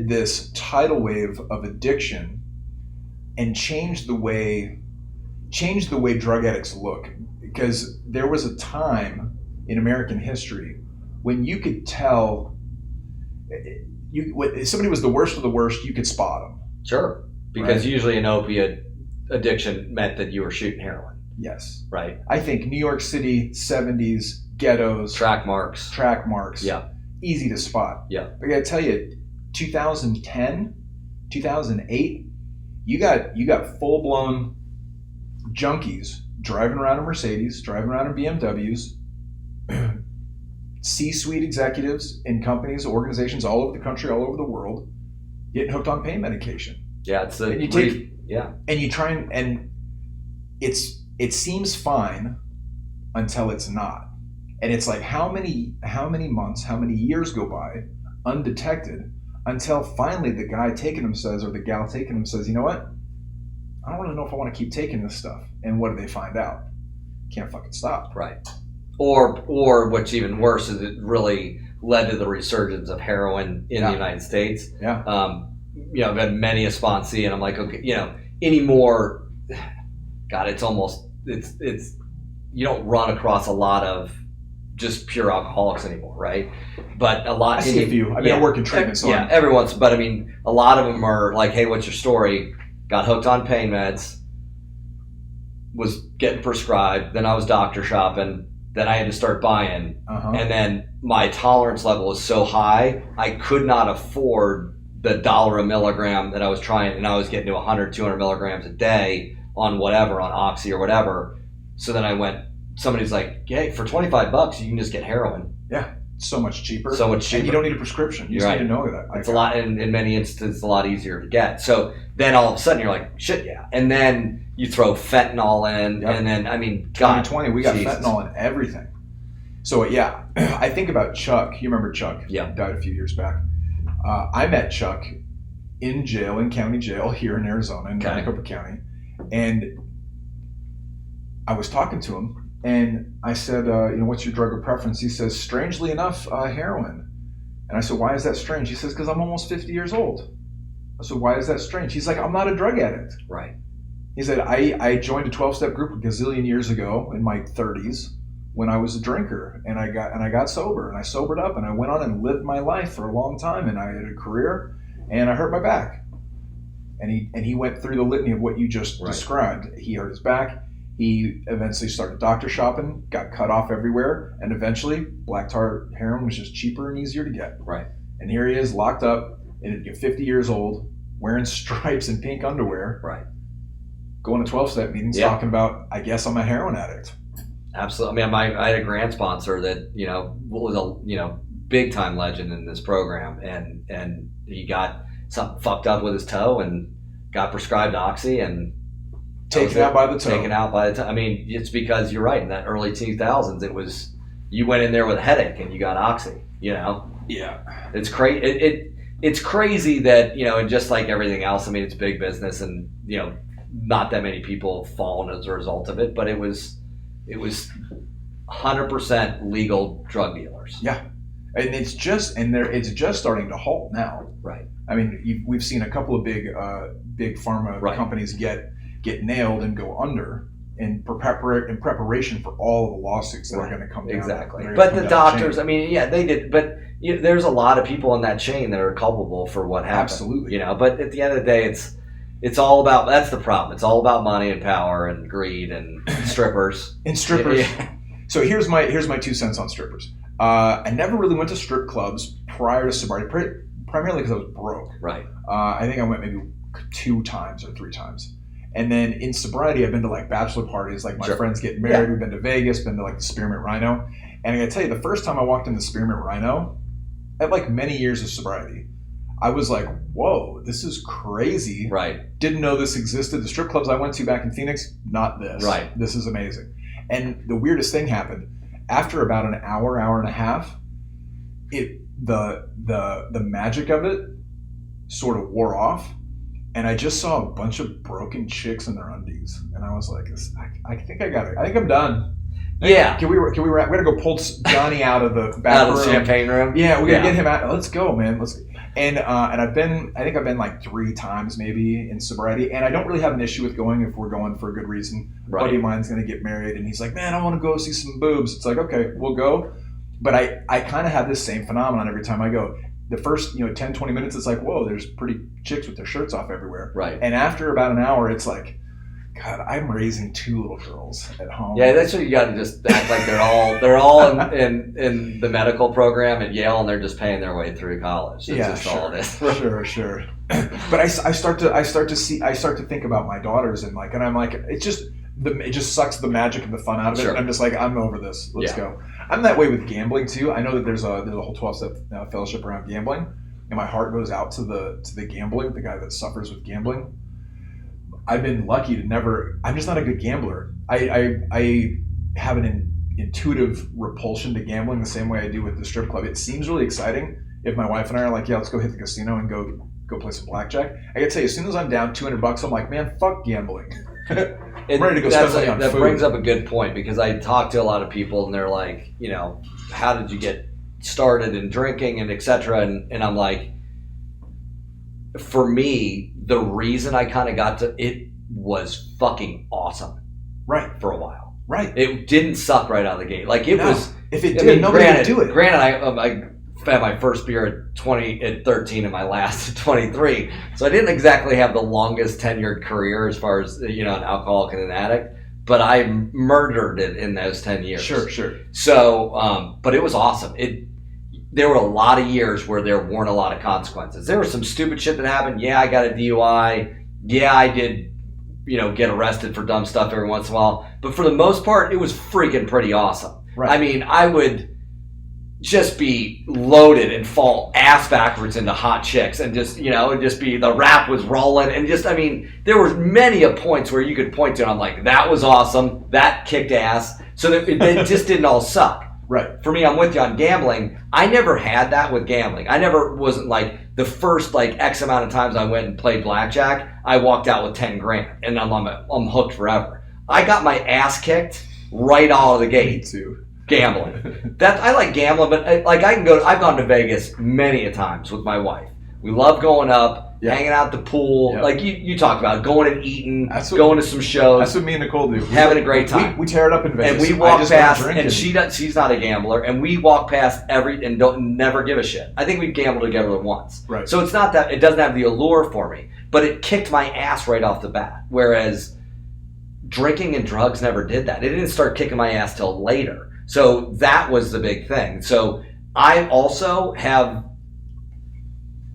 this tidal wave of addiction and changed the way drug addicts look, because there was a time in American history when you could tell if somebody was the worst of the worst, you could spot them. Sure, because usually an opiate addiction meant that you were shooting heroin. Yes. Right. I think New York City, 70s, ghettos. Track marks. Yeah. Easy to spot. Yeah. But I gotta tell you, 2010, 2008, you got full-blown junkies driving around in Mercedes, driving around in BMWs, C-suite executives in companies, organizations all over the country, all over the world, getting hooked on pain medication. Yeah, and you try and it seems fine until it's not. And it's like how many months, how many years go by undetected until finally the guy taking them says, or the gal taking them says, you know what? I don't really know if I want to keep taking this stuff. And what do they find out? Can't fucking stop. Right. Or what's even worse is it really led to the resurgence of heroin in the United States. Yeah. I've had many a sponsee, and I'm like, okay, anymore, God, it's you don't run across a lot of just pure alcoholics anymore, right? But a lot. I see a few. I mean, I work in treatment, so yeah, every once. But I mean, a lot of them are like, "Hey, what's your story?" Got hooked on pain meds, was getting prescribed. Then I was doctor shopping. Then I had to start buying, and then my tolerance level was so high, I could not afford the $1 a milligram that I was trying, and I was getting to 100, 200 milligrams a day on whatever, on Oxy or whatever. So then I went. Somebody's like, "Hey, for $25, you can just get heroin." Yeah, so much cheaper. So much cheaper. And you don't need a prescription. You just need to know that. It's a lot, in many instances, a lot easier to get. So then all of a sudden you're like, shit, yeah. And then you throw fentanyl in, and then, I mean, 2020, we got fentanyl in everything. So, yeah, I think about Chuck. You remember Chuck? Yeah. Died a few years back. I met Chuck in jail, in county jail here in Arizona, in Maricopa County. And I was talking to him. And I said, what's your drug of preference? He says, strangely enough, heroin. And I said, why is that strange? He says, because I'm almost 50 years old. I said, why is that strange? He's like, I'm not a drug addict. Right. He said, I joined a 12-step group a gazillion years ago in my 30s when I was a drinker, and I got sober, and I sobered up, and I went on and lived my life for a long time, and I had a career, and I hurt my back. And he went through the litany of what you just described. He hurt his back. He eventually started doctor shopping, got cut off everywhere, and eventually black tar heroin was just cheaper and easier to get. Right. And here he is, locked up, and 50 years old, wearing stripes and pink underwear. Right. Going to 12-step meetings, talking about, I guess I'm a heroin addict. Absolutely. I mean, I had a grant sponsor that, was a, big time legend in this program, and he got something fucked up with his toe and got prescribed Oxy and taken out by the toe. Taken out by the toe. I mean, it's because you're right. In that early 2000s, it was, you went in there with a headache and you got Oxy, Yeah. It's crazy. It's crazy that, and just like everything else, I mean, it's big business and, not that many people have fallen as a result of it, but it was 100% legal drug dealers. Yeah. And it's just starting to halt now. Right. I mean, we've seen a couple of big pharma companies get nailed and go under in preparation for all of the lawsuits that are going to come down. Exactly. But the doctors, I mean, they did, but there's a lot of people in that chain that are culpable for what happened. Absolutely. But at the end of the day, it's all about, that's the problem. It's all about money and power and greed and strippers. Yeah. So here's my 2 cents on strippers. I never really went to strip clubs prior to sobriety, primarily because I was broke. Right. I think I went maybe 2 times or 3 times. And then in sobriety, I've been to like bachelor parties, like my friends getting married. We've been to Vegas, been to like the Spearmint Rhino. And I gotta tell you, the first time I walked in the Spearmint Rhino, at like many years of sobriety, I was like, whoa, this is crazy. Right. Didn't know this existed. The strip clubs I went to back in Phoenix, not this. Right. This is amazing. And the weirdest thing happened. After about an hour and a half, the magic of it sort of wore off. And I just saw a bunch of broken chicks in their undies, and I was like, "I think I got it. I think I'm done." Yeah. Can we? We gotta go pull Johnny out of the back room. Out of the champagne room. Yeah, we gotta get him out. Let's go, man. And I think I've been like 3 times maybe in sobriety, and I don't really have an issue with going if we're going for a good reason. Right. A buddy of mine's gonna get married, and he's like, "Man, I want to go see some boobs." It's like, okay, we'll go. But I kind of have this same phenomenon every time I go. The first 10, 20 minutes, it's like, whoa, there's pretty chicks with their shirts off everywhere. Right. And after about an hour, it's like, God, I'm raising 2 little girls at home. Yeah, that's what you got to just act like they're all in the medical program at Yale, and they're just paying their way through college. That's just all it is. Sure. But I start to think about my daughters and I'm like, it just sucks the magic and the fun out of it. Sure. And I'm just like, I'm over this. Let's go. I'm that way with gambling too. I know that there's a whole 12-step fellowship around gambling, and my heart goes out to the gambler, the guy that suffers with gambling. I've been lucky to never. I'm just not a good gambler. I have an intuitive repulsion to gambling the same way I do with the strip club. It seems really exciting if my wife and I are like, yeah, let's go hit the casino and go play some blackjack. I gotta tell you, as soon as I'm down $200, I'm like, man, fuck gambling. I'm ready to go spend money on food. That brings up a good point, because I talk to a lot of people and they're like, how did you get started in drinking and et cetera? And I'm like, for me, the reason I kind of got to it was fucking awesome. Right. For a while. Right. It didn't suck right out of the gate. Like it was If it did, nobody would do it. Granted, I had my first beer at 13 and my last at 23. So I didn't exactly have the longest tenured career as far as, an alcoholic and an addict, but I murdered it in those 10 years. Sure. So, but it was awesome. There were a lot of years where there weren't a lot of consequences. There was some stupid shit that happened. Yeah, I got a DUI. Yeah, I did, get arrested for dumb stuff every once in a while. But for the most part, it was freaking pretty awesome. Right. I mean, I would just be loaded and fall ass backwards into hot chicks and just, it'd just be, the rap was rolling and just, there were many a points where you could point to and I'm like, that was awesome. That kicked ass. So that it just didn't all suck. Right. For me, I'm with you on gambling. I never had that with gambling. I never wasn't like the first X amount of times I went and played blackjack, I walked out with 10 grand and I'm hooked forever. I got my ass kicked right out of the gate. Me too. Gambling. I like gambling, but I've gone to Vegas many a times with my wife. We love going up, hanging out at the pool. Yeah. Like you talked about, going and eating, going to some shows. That's what me and Nicole do. Having a great time. We tear it up in Vegas. And we walk past, and she's not a gambler, and we walk past and don't never give a shit. I think we've gambled together once. Right. So it's not that, it doesn't have the allure for me, but it kicked my ass right off the bat. Whereas drinking and drugs never did that. It didn't start kicking my ass till later. So that was the big thing. So I also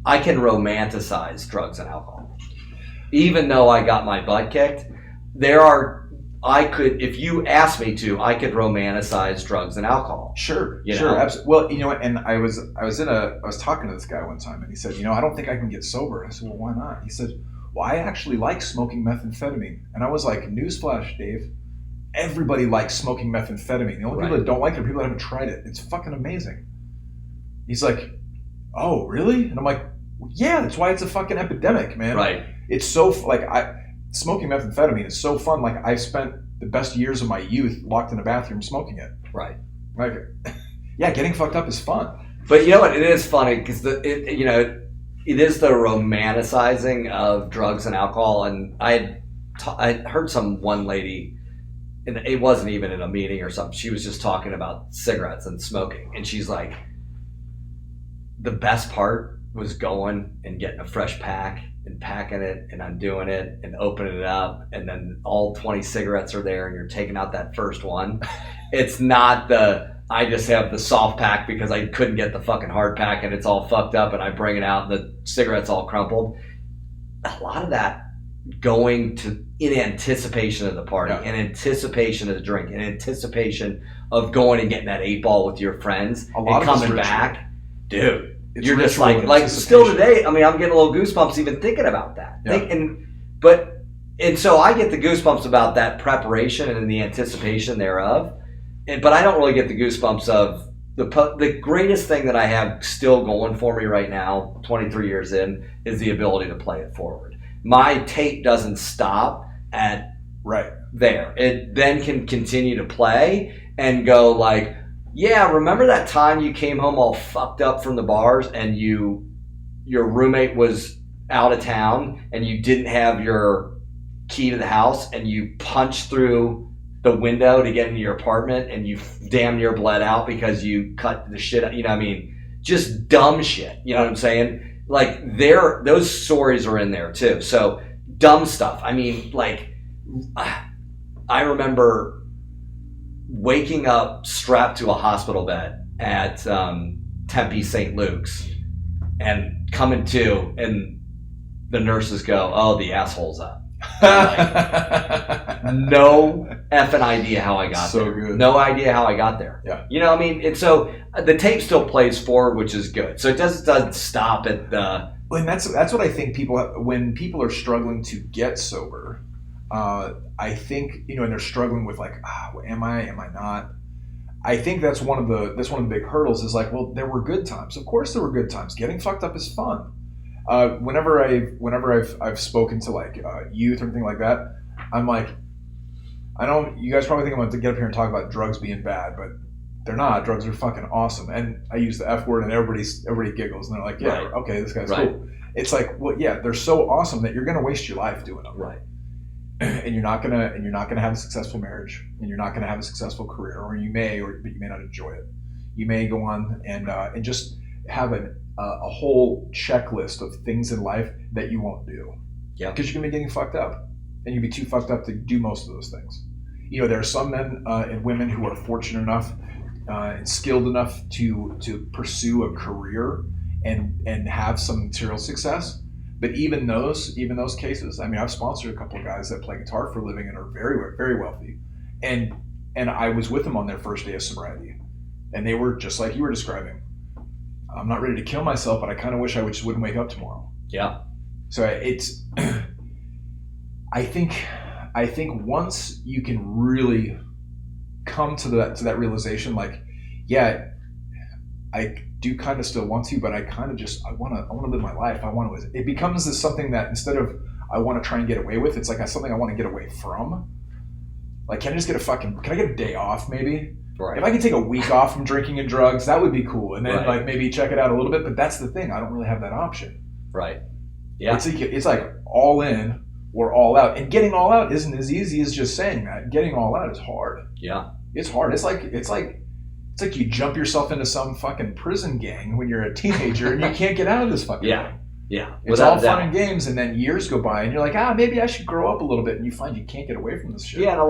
I can romanticize drugs and alcohol. Even though I got my butt kicked, if you asked me to, I could romanticize drugs and alcohol. Sure, absolutely. Well, and I was talking to this guy one time and he said, I don't think I can get sober. I said, well, why not? He said, well, I actually like smoking methamphetamine. And I was like, newsflash, Dave. Everybody likes smoking methamphetamine. The only people that don't like it are people that haven't tried it. It's fucking amazing. He's like, oh, really? And I'm like, yeah, that's why it's a fucking epidemic, man. Right. It's so, smoking methamphetamine is so fun. Like, I spent the best years of my youth locked in a bathroom smoking it. Right. Like, yeah, getting fucked up is fun. But you know what? It is funny because it is the romanticizing of drugs and alcohol. And I heard one lady, and it wasn't even in a meeting or something. She was just talking about cigarettes and smoking. And she's like, the best part was going and getting a fresh pack and packing it and undoing it and opening it up. And then all 20 cigarettes are there and you're taking out that first one. It's not I just have the soft pack because I couldn't get the fucking hard pack and it's all fucked up and I bring it out and the cigarette's all crumpled. A lot of that going to in anticipation of the party, in anticipation of the drink, in anticipation of going and getting that 8-ball with your friends and coming back, dude. You're just like still today. I'm getting a little goosebumps even thinking about that. Yeah. And so I get the goosebumps about that preparation and the anticipation thereof. But I don't really get the goosebumps of the greatest thing that I have still going for me right now, 23 years in, is the ability to play it forward. My tape doesn't stop at there. It then can continue to play and go like, yeah, remember that time you came home all fucked up from the bars and your roommate was out of town and you didn't have your key to the house and you punched through the window to get into your apartment and you damn near bled out because you cut the shit out, just dumb shit, you know what I'm saying? Like those stories are in there too. So dumb stuff. I remember waking up strapped to a hospital bed at Tempe St. Luke's and coming to, and the nurses go, oh, the asshole's up. No effing idea how I got there. Good. No idea how I got there. Yeah. And so the tape still plays forward, which is good. So it doesn't stop at the... And that's what I think when people are struggling to get sober, I think, and they're struggling with am I not? I think that's one of the big hurdles is like, well, there were good times. Of course there were good times. Getting fucked up is fun. Whenever I've spoken to youth or anything like that, I'm like, I know you guys probably think I'm going to get up here and talk about drugs being bad, but they're not. Drugs are fucking awesome. And I use the F word and everybody giggles and they're like, yeah, okay, this guy's cool. It's like, well, yeah, they're so awesome that you're going to waste your life doing them. Right. and you're not gonna have a successful marriage, and you're not gonna have a successful career, or you may, but you may not enjoy it. You may go on and just have a whole checklist of things in life that you won't do. Yeah. Because you're gonna be getting fucked up, and you'll be too fucked up to do most of those things. You know, there are some men and women who are fortunate enough and skilled enough to pursue a career and have some material success. But even those cases, I mean, I've sponsored a couple of guys that play guitar for a living and are very, very wealthy, and I was with them on their first day of sobriety, and they were just like you were describing. I'm not ready to kill myself, but I kind of wish I just wouldn't wake up tomorrow. Yeah. So it's, I think once you can really come to that realization, like, yeah, I do kind of still want to, but I kind of just I want to live my life. It becomes this something that instead of I want to try and get away with, it's like something I want to get away from. Like, can I get a day off maybe? Right. If I could take a week off from drinking and drugs, that would be cool. And then right. like maybe check it out a little bit. But that's the thing, I don't really have that option. Right. Yeah. It's like all in or all out. And getting all out isn't as easy as just saying that. Getting all out is hard. Yeah. It's hard. It's like you jump yourself into some fucking prison gang when you're a teenager and you can't get out of this fucking thing. Yeah. It's all fun and games, and then years go by and you're like, maybe I should grow up a little bit, and you find you can't get away from this shit. Yeah, and a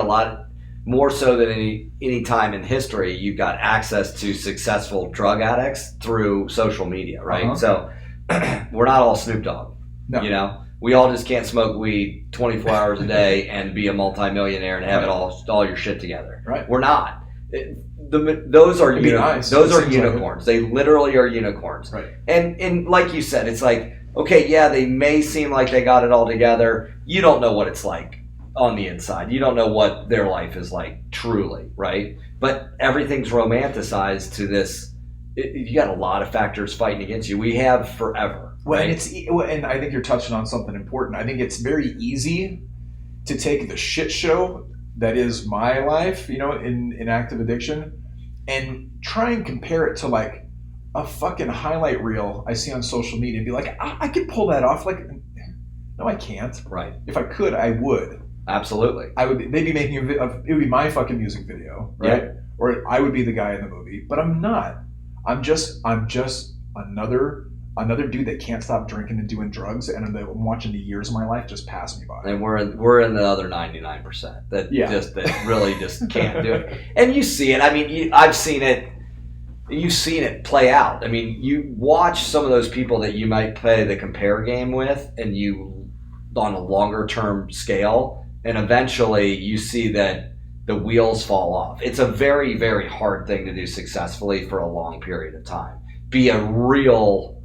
lot more so than any time in history, you've got access to successful drug addicts through social media, right? Uh-huh. So we're not all Snoop Dogg. No. You know? We all just can't smoke weed 24 hours a day and be a multimillionaire and have it all your shit together. Right. We're not. Those are nice. Those are unicorns. They literally are unicorns. Right. And like you said, it's like, okay, yeah, they may seem like they got it all together. You don't know what it's like on the inside. You don't know what their life is like truly, right? But everything's romanticized to this. You got a lot of factors fighting against you. We have forever. Well, right? and I think you're touching on something important. I think it's very easy to take the shit show that is my life, in active addiction, and try and compare it to like a fucking highlight reel I see on social media and be like, I could pull that off. Like, no, I can't. Right. If I could, I would. Absolutely. They'd be making it would be my fucking music video, right? Yeah. Or I would be the guy in the movie, but I'm not. I'm just another dude that can't stop drinking and doing drugs, and I'm watching the years of my life just pass me by. And we're in the other 99% that really just can't do it. And you see it. I mean, I've seen it. You've seen it play out. I mean, you watch some of those people that you might play the compare game with, and you on a longer term scale, and eventually you see that the wheels fall off. It's a very, very hard thing to do successfully for a long period of time. Be a real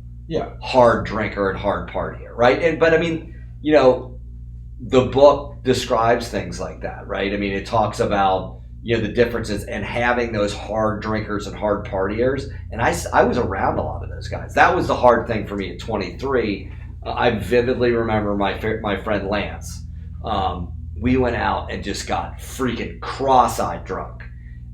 hard drinker and hard partier, right? But I mean, the book describes things like that, right? I mean, it talks about the differences and having those hard drinkers and hard partiers. And I was around a lot of those guys. That was the hard thing for me at 23. I vividly remember my friend Lance. We went out and just got freaking cross-eyed drunk.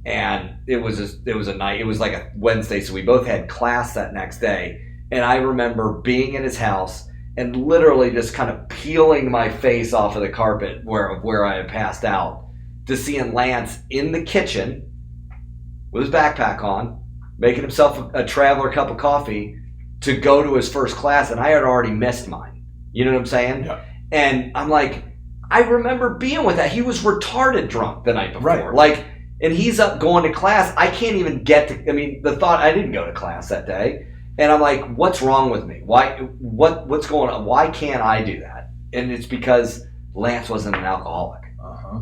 And it was a night. It was like a Wednesday, so we both had class that next day. And I remember being in his house and literally just kind of peeling my face off of the carpet where I had passed out, to seeing Lance in the kitchen with his backpack on, making himself a traveler cup of coffee to go to his first class, and I had already missed mine. You know what I'm saying? Yeah. And I'm like, I remember being with that. He was retarded drunk the night before. Right. Like, and he's up going to class. I can't even get to, the thought, I didn't go to class that day. And I'm like, what's wrong with me? What's going on? Why can't I do that? And it's because Lance wasn't an alcoholic. Uh-huh.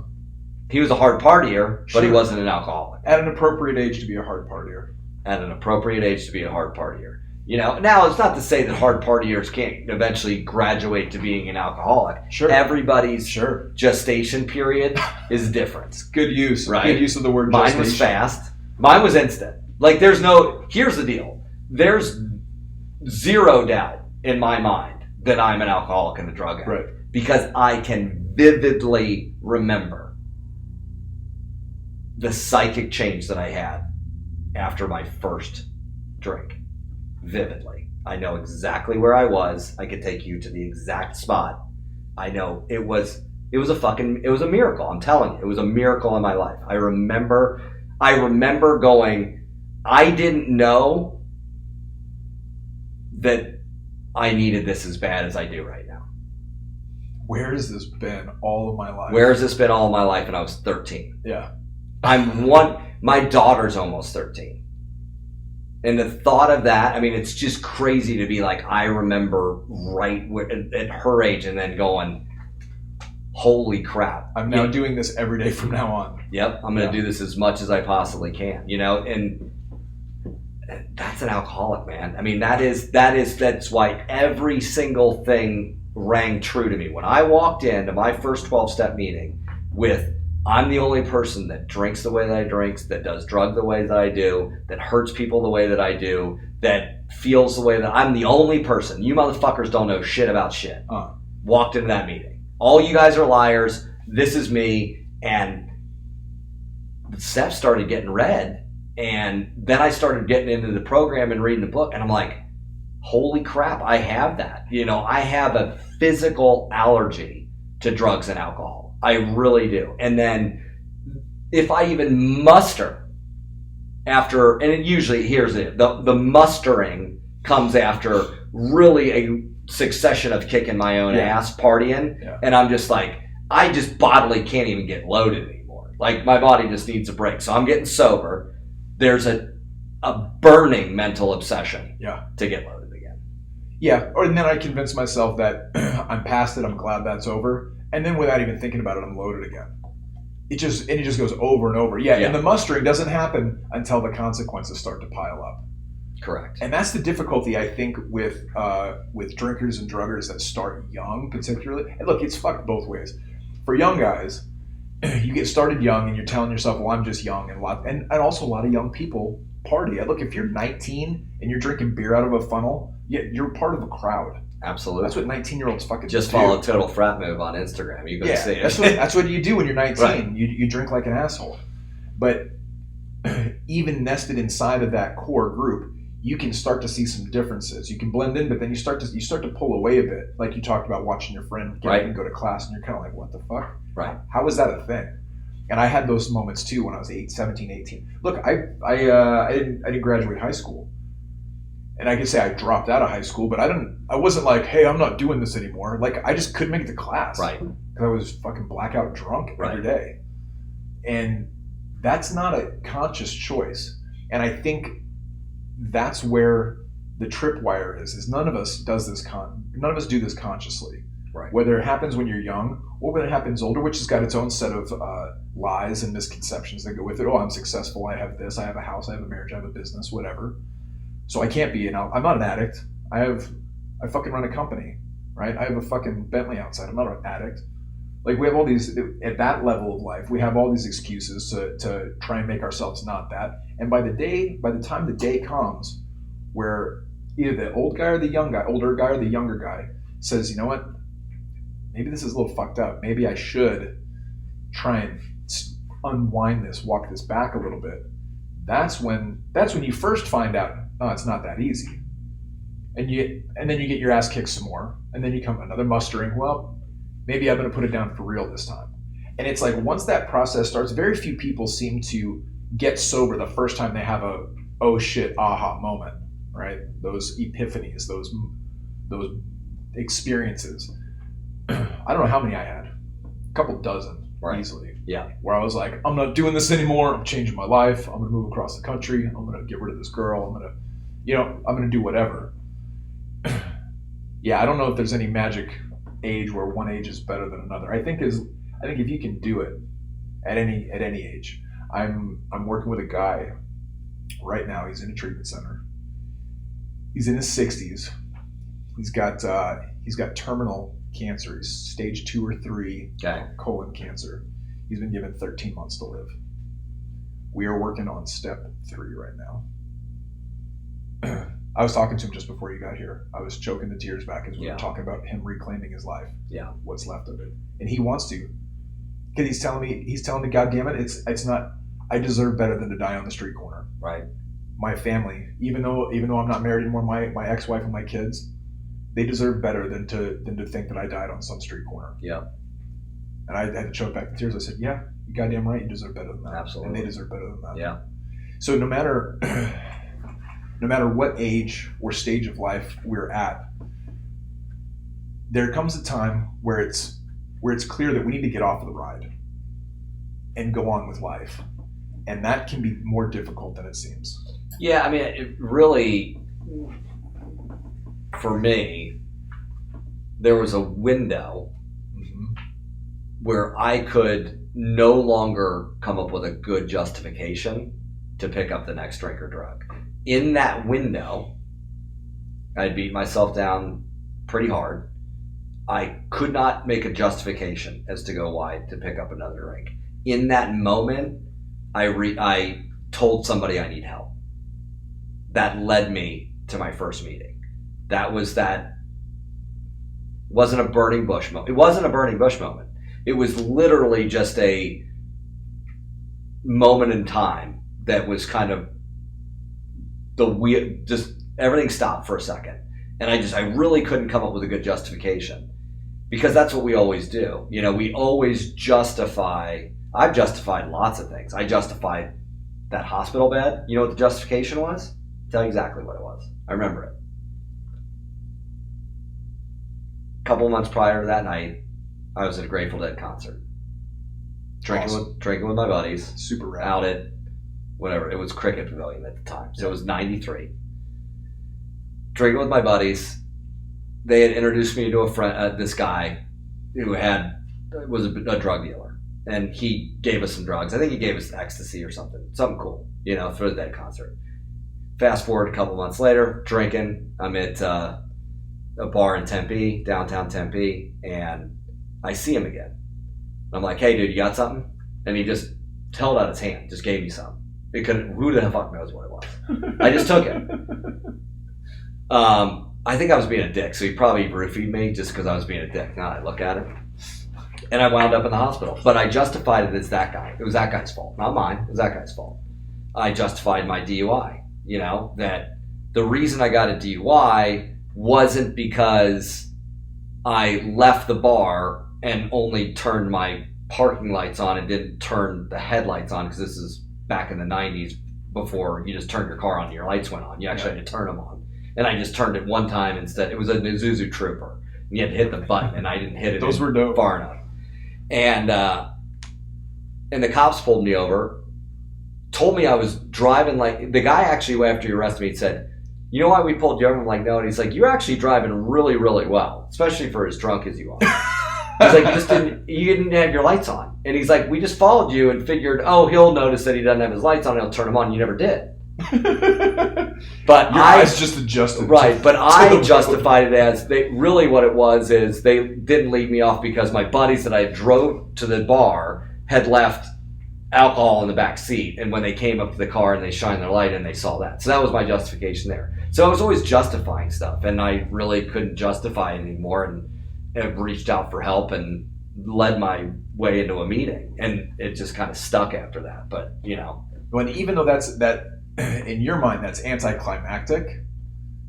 He was a hard partier, but he wasn't an alcoholic. At an appropriate age to be a hard partier. At an appropriate age to be a hard partier. Now it's not to say that hard partiers can't eventually graduate to being an alcoholic. Sure. Everybody's gestation period is different. Good use. Right? Good use of the word gestation. Mine was fast. Mine was instant. Like, here's the deal. There's zero doubt in my mind that I'm an alcoholic and a drug addict. Right. Because I can vividly remember the psychic change that I had after my first drink. Vividly. I know exactly where I was. I could take you to the exact spot. I know it was It was a miracle. I'm telling you, it was a miracle in my life. I remember going, I didn't know that I needed this as bad as I do right now. Where has this been all of my life? Where has this been all of my life? And I was 13. Yeah. My daughter's almost 13. And the thought of that, I mean, it's just crazy to be like, I remember right at her age and then going, holy crap. I'm now doing this every day from now on. Yep. I'm going to do this as much as I possibly can, and that's an alcoholic, man. I mean, that's why every single thing rang true to me. When I walked into my first 12-step meeting with, I'm the only person that drinks the way that I drink, that does drugs the way that I do, that hurts people the way that I do, that feels the way that I'm the only person. You motherfuckers don't know shit about shit. Walked into that meeting. All you guys are liars. This is me. And the steps started getting read. And then I started getting into the program and reading the book. And I'm like, holy crap, I have that. I have a physical allergy to drugs and alcohol. I really do. And then if I even muster after, and it usually, here's it, the mustering comes after really a succession of kicking my own ass, partying. Yeah. And I'm just like, I just bodily can't even get loaded anymore. Like my body just needs a break. So I'm getting sober. There's a burning mental obsession to get loaded again. Yeah. And then I convince myself that I'm past it. I'm glad that's over. And then without even thinking about it, I'm loaded again. It just goes over and over. Yeah. And the mustering doesn't happen until the consequences start to pile up. Correct. And that's the difficulty, I think, with drinkers and druggers that start young, particularly. And look, it's fucked both ways. For young guys, you get started young and you're telling yourself, well, I'm just young. And also a lot of young people party. Look, if you're 19 and you're drinking beer out of a funnel, you're part of a crowd. Absolutely. That's what 19-year-olds fucking just do. Follow Total Frat Move on Instagram. You can see it. That's what you do when you're 19. Right. You drink like an asshole. But even nested inside of that core group, you can start to see some differences. You can blend in, but then you start to pull away a bit. Like you talked about watching your friend get up and go to class, and you're kind of like, what the fuck? Right. How is that a thing? And I had those moments too when I was 17, 18. Look, I didn't graduate high school. And I can say I dropped out of high school, but I wasn't like, hey, I'm not doing this anymore. Like I just couldn't make it to class. Right. Because I was fucking blackout drunk every day. And that's not a conscious choice. And I think that's where the tripwire is none of us do this consciously. Right. Whether it happens when you're young or when it happens older, which has got its own set of lies and misconceptions that go with it. Oh, I'm successful. I have this. I have a house. I have a marriage. I have a business. Whatever. So I can't be. I'm not an addict. I fucking run a company, right? I have a fucking Bentley outside. I'm not an addict. Like we have all these at that level of life. We have all these excuses to try and make ourselves not that. And by the time the day comes, where either the older guy or the younger guy says, you know what? Maybe this is a little fucked up. Maybe I should try and unwind this, walk this back a little bit. That's when you first find out, oh, it's not that easy. And then you get your ass kicked some more. And then you come another mustering. Well, maybe I'm going to put it down for real this time. And it's like once that process starts, very few people seem to get sober the first time they have a oh shit aha moment, right? Those epiphanies, those experiences. I don't know how many I had. A couple dozen, easily. Yeah. Where I was like, I'm not doing this anymore. I'm changing my life. I'm going to move across the country. I'm going to get rid of this girl. I'm going to do whatever. Yeah, I don't know if there's any magic age where one age is better than another. I think if you can do it at any age. I'm working with a guy right now. He's in a treatment center. He's in his 60s. He's got terminal cancer. He's stage 2 or 3 colon cancer. He's been given 13 months to live. We are working on step 3 right now. I was talking to him just before you got here. I was choking the tears back as we were talking about him reclaiming his life. Yeah. What's left of it. And he wants to. Because he's telling me, God damn it, it's not, I deserve better than to die on the street corner. Right. My family, even though I'm not married anymore, my ex-wife and my kids, they deserve better than to think that I died on some street corner. Yeah. And I had to choke back the tears. I said, yeah, you're goddamn right. You deserve better than that. Absolutely. And they deserve better than that. Yeah. So no matter what age or stage of life we're at, there comes a time where it's clear that we need to get off of the ride and go on with life. And that can be more difficult than it seems. Yeah, I mean, it really, for me, there was a window where I could no longer come up with a good justification to pick up the next drink or drug. In that window, I beat myself down pretty hard. I could not make a justification as to go why to pick up another drink. In that moment, I told somebody I need help. That led me to my first meeting. Wasn't a burning bush moment. It wasn't a burning bush moment. It was literally just a moment in time that was kind of just everything stopped for a second. And I really couldn't come up with a good justification, because that's what we always do. You know, we always justify. I've justified lots of things. I justified that hospital bed. You know what the justification was? I'll tell you exactly what it was. I remember it. A couple months prior to that night, I was at a Grateful Dead concert. Drinking with my buddies. Super rad. Out at whatever. It was Cricket Pavilion at the time. So it was 93. Drinking with my buddies. They had introduced me to a friend, this guy who was a drug dealer. And he gave us some drugs. I think he gave us ecstasy or something cool, you know, for the Dead concert. Fast forward a couple months later, drinking. I'm at a bar in Tempe, downtown Tempe, and I see him again. I'm like, hey, dude, you got something? And he just held out his hand, just gave me some. Who the fuck knows what it was? I just took it. I think I was being a dick, so he probably roofied me just because I was being a dick. Now I look at it. And I wound up in the hospital. But I justified it as that guy. It was that guy's fault. Not mine. It was that guy's fault. I justified my DUI. You know, that the reason I got a DUI wasn't because I left the bar and only turned my parking lights on and didn't turn the headlights on, because this is back in the 90s before you just turned your car on and your lights went on. You actually had to turn them on. And I just turned it one time instead. It was a Isuzu Trooper. And you had to hit the button, and I didn't hit it Those were dope. Far enough. And the cops pulled me over, told me I was driving like, the guy actually, after he arrested me, said, you know why we pulled you over? I'm like, no. And he's like, you're actually driving really, really well, especially for as drunk as you are. He's like, you didn't have your lights on. And he's like, we just followed you and figured, oh, he'll notice that he doesn't have his lights on and he'll turn them on. You never did. But your eyes just adjusted. Right, but I justified it as really what it was is they didn't leave me off because my buddies that I drove to the bar had left alcohol in the back seat, and when they came up to the car and they shined their light and they saw that. So that was my justification there. So I was always justifying stuff, and I really couldn't justify it anymore, and I reached out for help and led my way into a meeting, and it just kind of stuck after that. But you know, when even though that in your mind that's anticlimactic,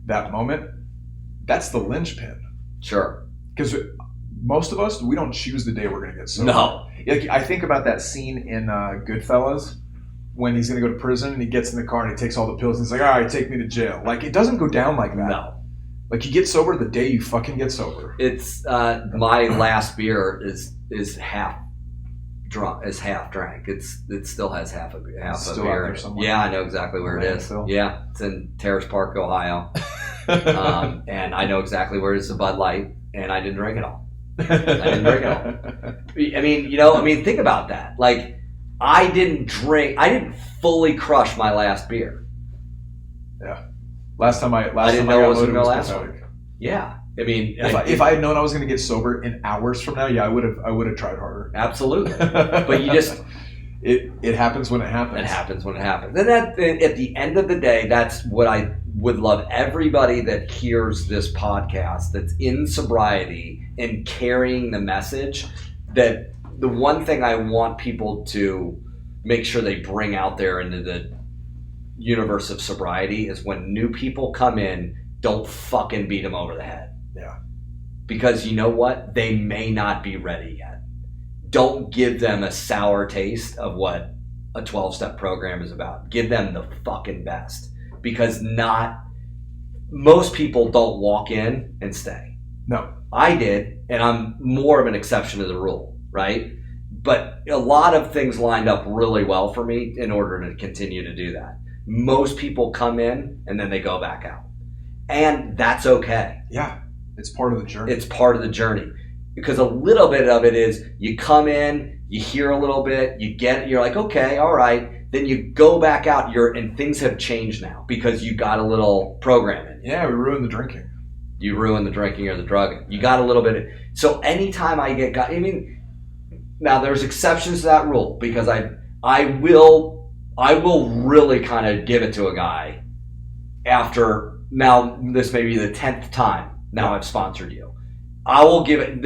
that moment, that's the linchpin. Sure. Because most of us, we don't choose the day we're going to get sober. No. Like, I think about that scene in Goodfellas when he's going to go to prison and he gets in the car and he takes all the pills and he's like, all right, take me to jail. Like, it doesn't go down like that. No. Like, you get sober the day you fucking get sober. It's my last beer is half drunk, is half drank. It still has half a beer. Yeah, I know exactly where it is. Yeah, it's in Terrace Park, Ohio. And I know exactly where it's a Bud Light, and I didn't drink it all. I mean, think about that. Like, I didn't fully crush my last beer. Yeah. Last time I didn't know it was loaded my was last pathetic. one. Yeah. I mean, if I had known I was going to get sober in hours from now, yeah, I would have tried harder. Absolutely. But you just it happens when it happens. It happens when it happens. And that, at the end of the day, that's what I would love everybody that hears this podcast that's in sobriety and carrying the message, that the one thing I want people to make sure they bring out there into the universe of sobriety is when new people come in, don't fucking beat them over the head. Yeah. Because you know what? They may not be ready yet. don't give them a sour taste of what a 12-step program is about. Give them the fucking best, because most people don't walk in and stay. No. I did, and I'm more of an exception to the rule, right? But a lot of things lined up really well for me in order to continue to do that. Most people come in and then they go back out. And that's okay. Yeah, it's part of the journey. It's part of the journey. Because a little bit of it is you come in, you hear a little bit, you get it, you're like, okay, all right. Then you go back out, and things have changed now because you got a little programming. Yeah, we ruined the drinking. You ruin the drinking or the drugging. You got a little bit. So anytime I get, now there's exceptions to that rule, because I will really kind of give it to a guy after, now this may be the 10th time now I've sponsored you. I will give it,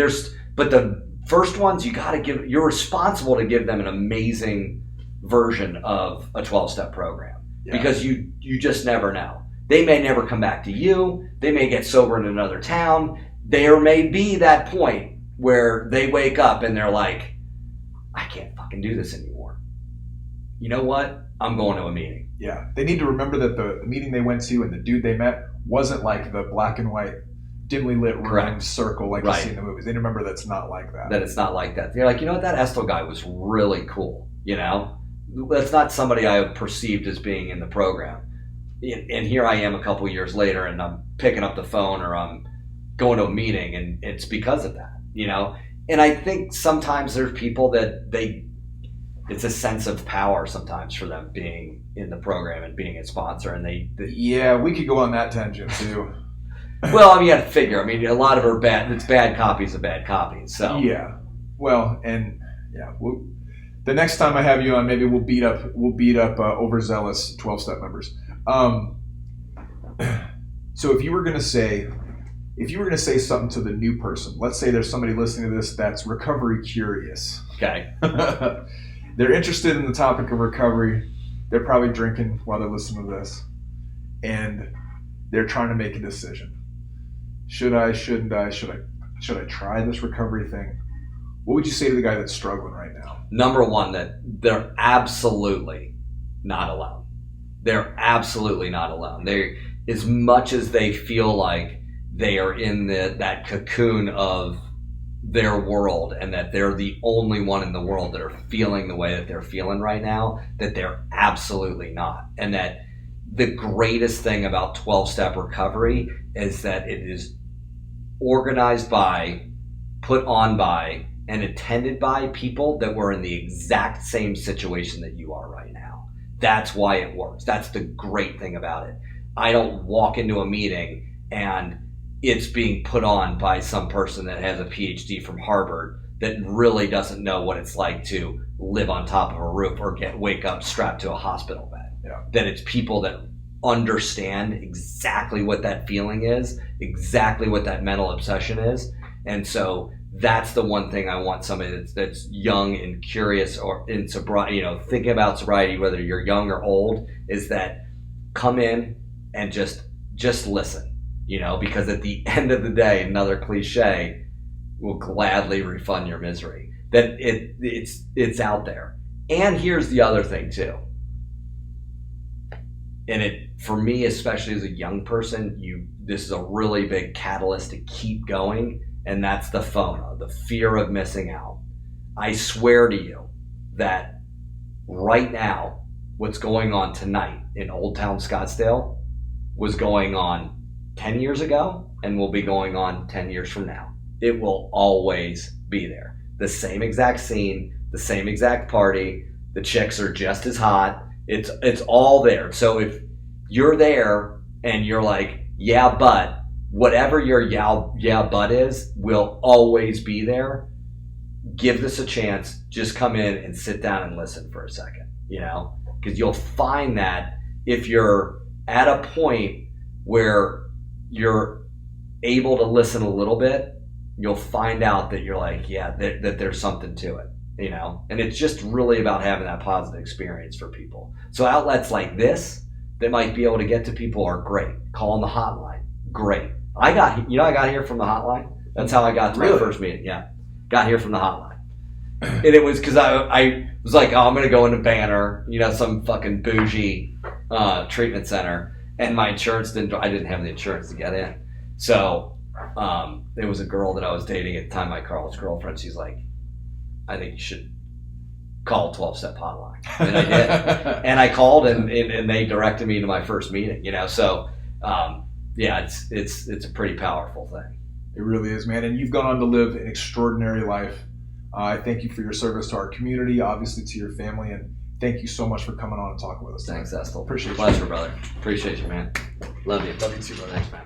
but the first ones you're responsible to give them an amazing version of a 12-step program, because you just never know. They may never come back to you. They may get sober in another town. There may be that point where they wake up and they're like, I can't fucking do this anymore. You know what? I'm going to a meeting. Yeah. They need to remember that the meeting they went to and the dude they met wasn't like the black and white, dimly lit room circle like you see in the movies. They remember that's not like that. That it's not like that. You're like, you know what? That Estil guy was really cool. You know? That's not somebody I have perceived as being in the program. And here I am a couple years later, and I'm picking up the phone or I'm going to a meeting, and it's because of that, you know? And I think sometimes there's people that it's a sense of power sometimes for them being in the program and being a sponsor, and yeah, we could go on that tangent too. Well, you have to figure. A lot of her it's bad copies of bad copies. So yeah, well, and yeah, the next time I have you on, maybe we'll beat up overzealous 12-step members. So if you were gonna say something to the new person, let's say there's somebody listening to this that's recovery curious. Okay. They're interested in the topic of recovery. They're probably drinking while they're listening to this, and they're trying to make a decision. Should I? Shouldn't I? Should I try this recovery thing? What would you say to the guy that's struggling right now? Number one, that they're absolutely not alone. They're absolutely not alone. They, as much as they feel like they are in that cocoon of their world and that they're the only one in the world that are feeling the way that they're feeling right now, that they're absolutely not. And that the greatest thing about 12-step recovery is that it is organized by, put on by, and attended by people that were in the exact same situation that you are right now. That's why it works. That's the great thing about it. I don't walk into a meeting and it's being put on by some person that has a PhD from Harvard that really doesn't know what it's like to live on top of a roof or wake up strapped to a hospital bed. Yeah. That it's people that understand exactly what that feeling is, exactly what that mental obsession is. And so that's the one thing I want somebody that's young and curious or in sobriety, thinking about sobriety, whether you're young or old, is that come in and just listen, because at the end of the day, another cliche, will gladly refund your misery. That it's out there. And here's the other thing too. And for me, especially as a young person, this is a really big catalyst to keep going. And that's the FOMO, the fear of missing out. I swear to you that right now, what's going on tonight in Old Town Scottsdale was going on 10 years ago and will be going on 10 years from now. It will always be there. The same exact scene, the same exact party. The chicks are just as hot. It's all there. So if you're there and you're like, yeah, but whatever your yeah but is will always be there. Give this a chance. Just come in and sit down and listen for a second, because you'll find that if you're at a point where you're able to listen a little bit, you'll find out that you're like, yeah, that there's something to it, and it's just really about having that positive experience for people. So outlets like this that might be able to get to people are great. Calling the hotline, great. I got here from the hotline. That's how I got to my first meeting. Yeah, got here from the hotline. And it was because I was like, oh, I'm going to go into Banner, some fucking bougie treatment center. And my insurance I didn't have the insurance to get in. So there was a girl that I was dating at the time, my college girlfriend. She's like, I think you should call 12-step hotline. And I did. And I called and they directed me to my first meeting, So it's a pretty powerful thing. It really is, man. And you've gone on to live an extraordinary life. I thank you for your service to our community, obviously to your family, and thank you so much for coming on and talking with us. Thanks, Estil. Appreciate you. Pleasure, brother. Appreciate you, man. Love you. Love you too, brother. Thanks, man.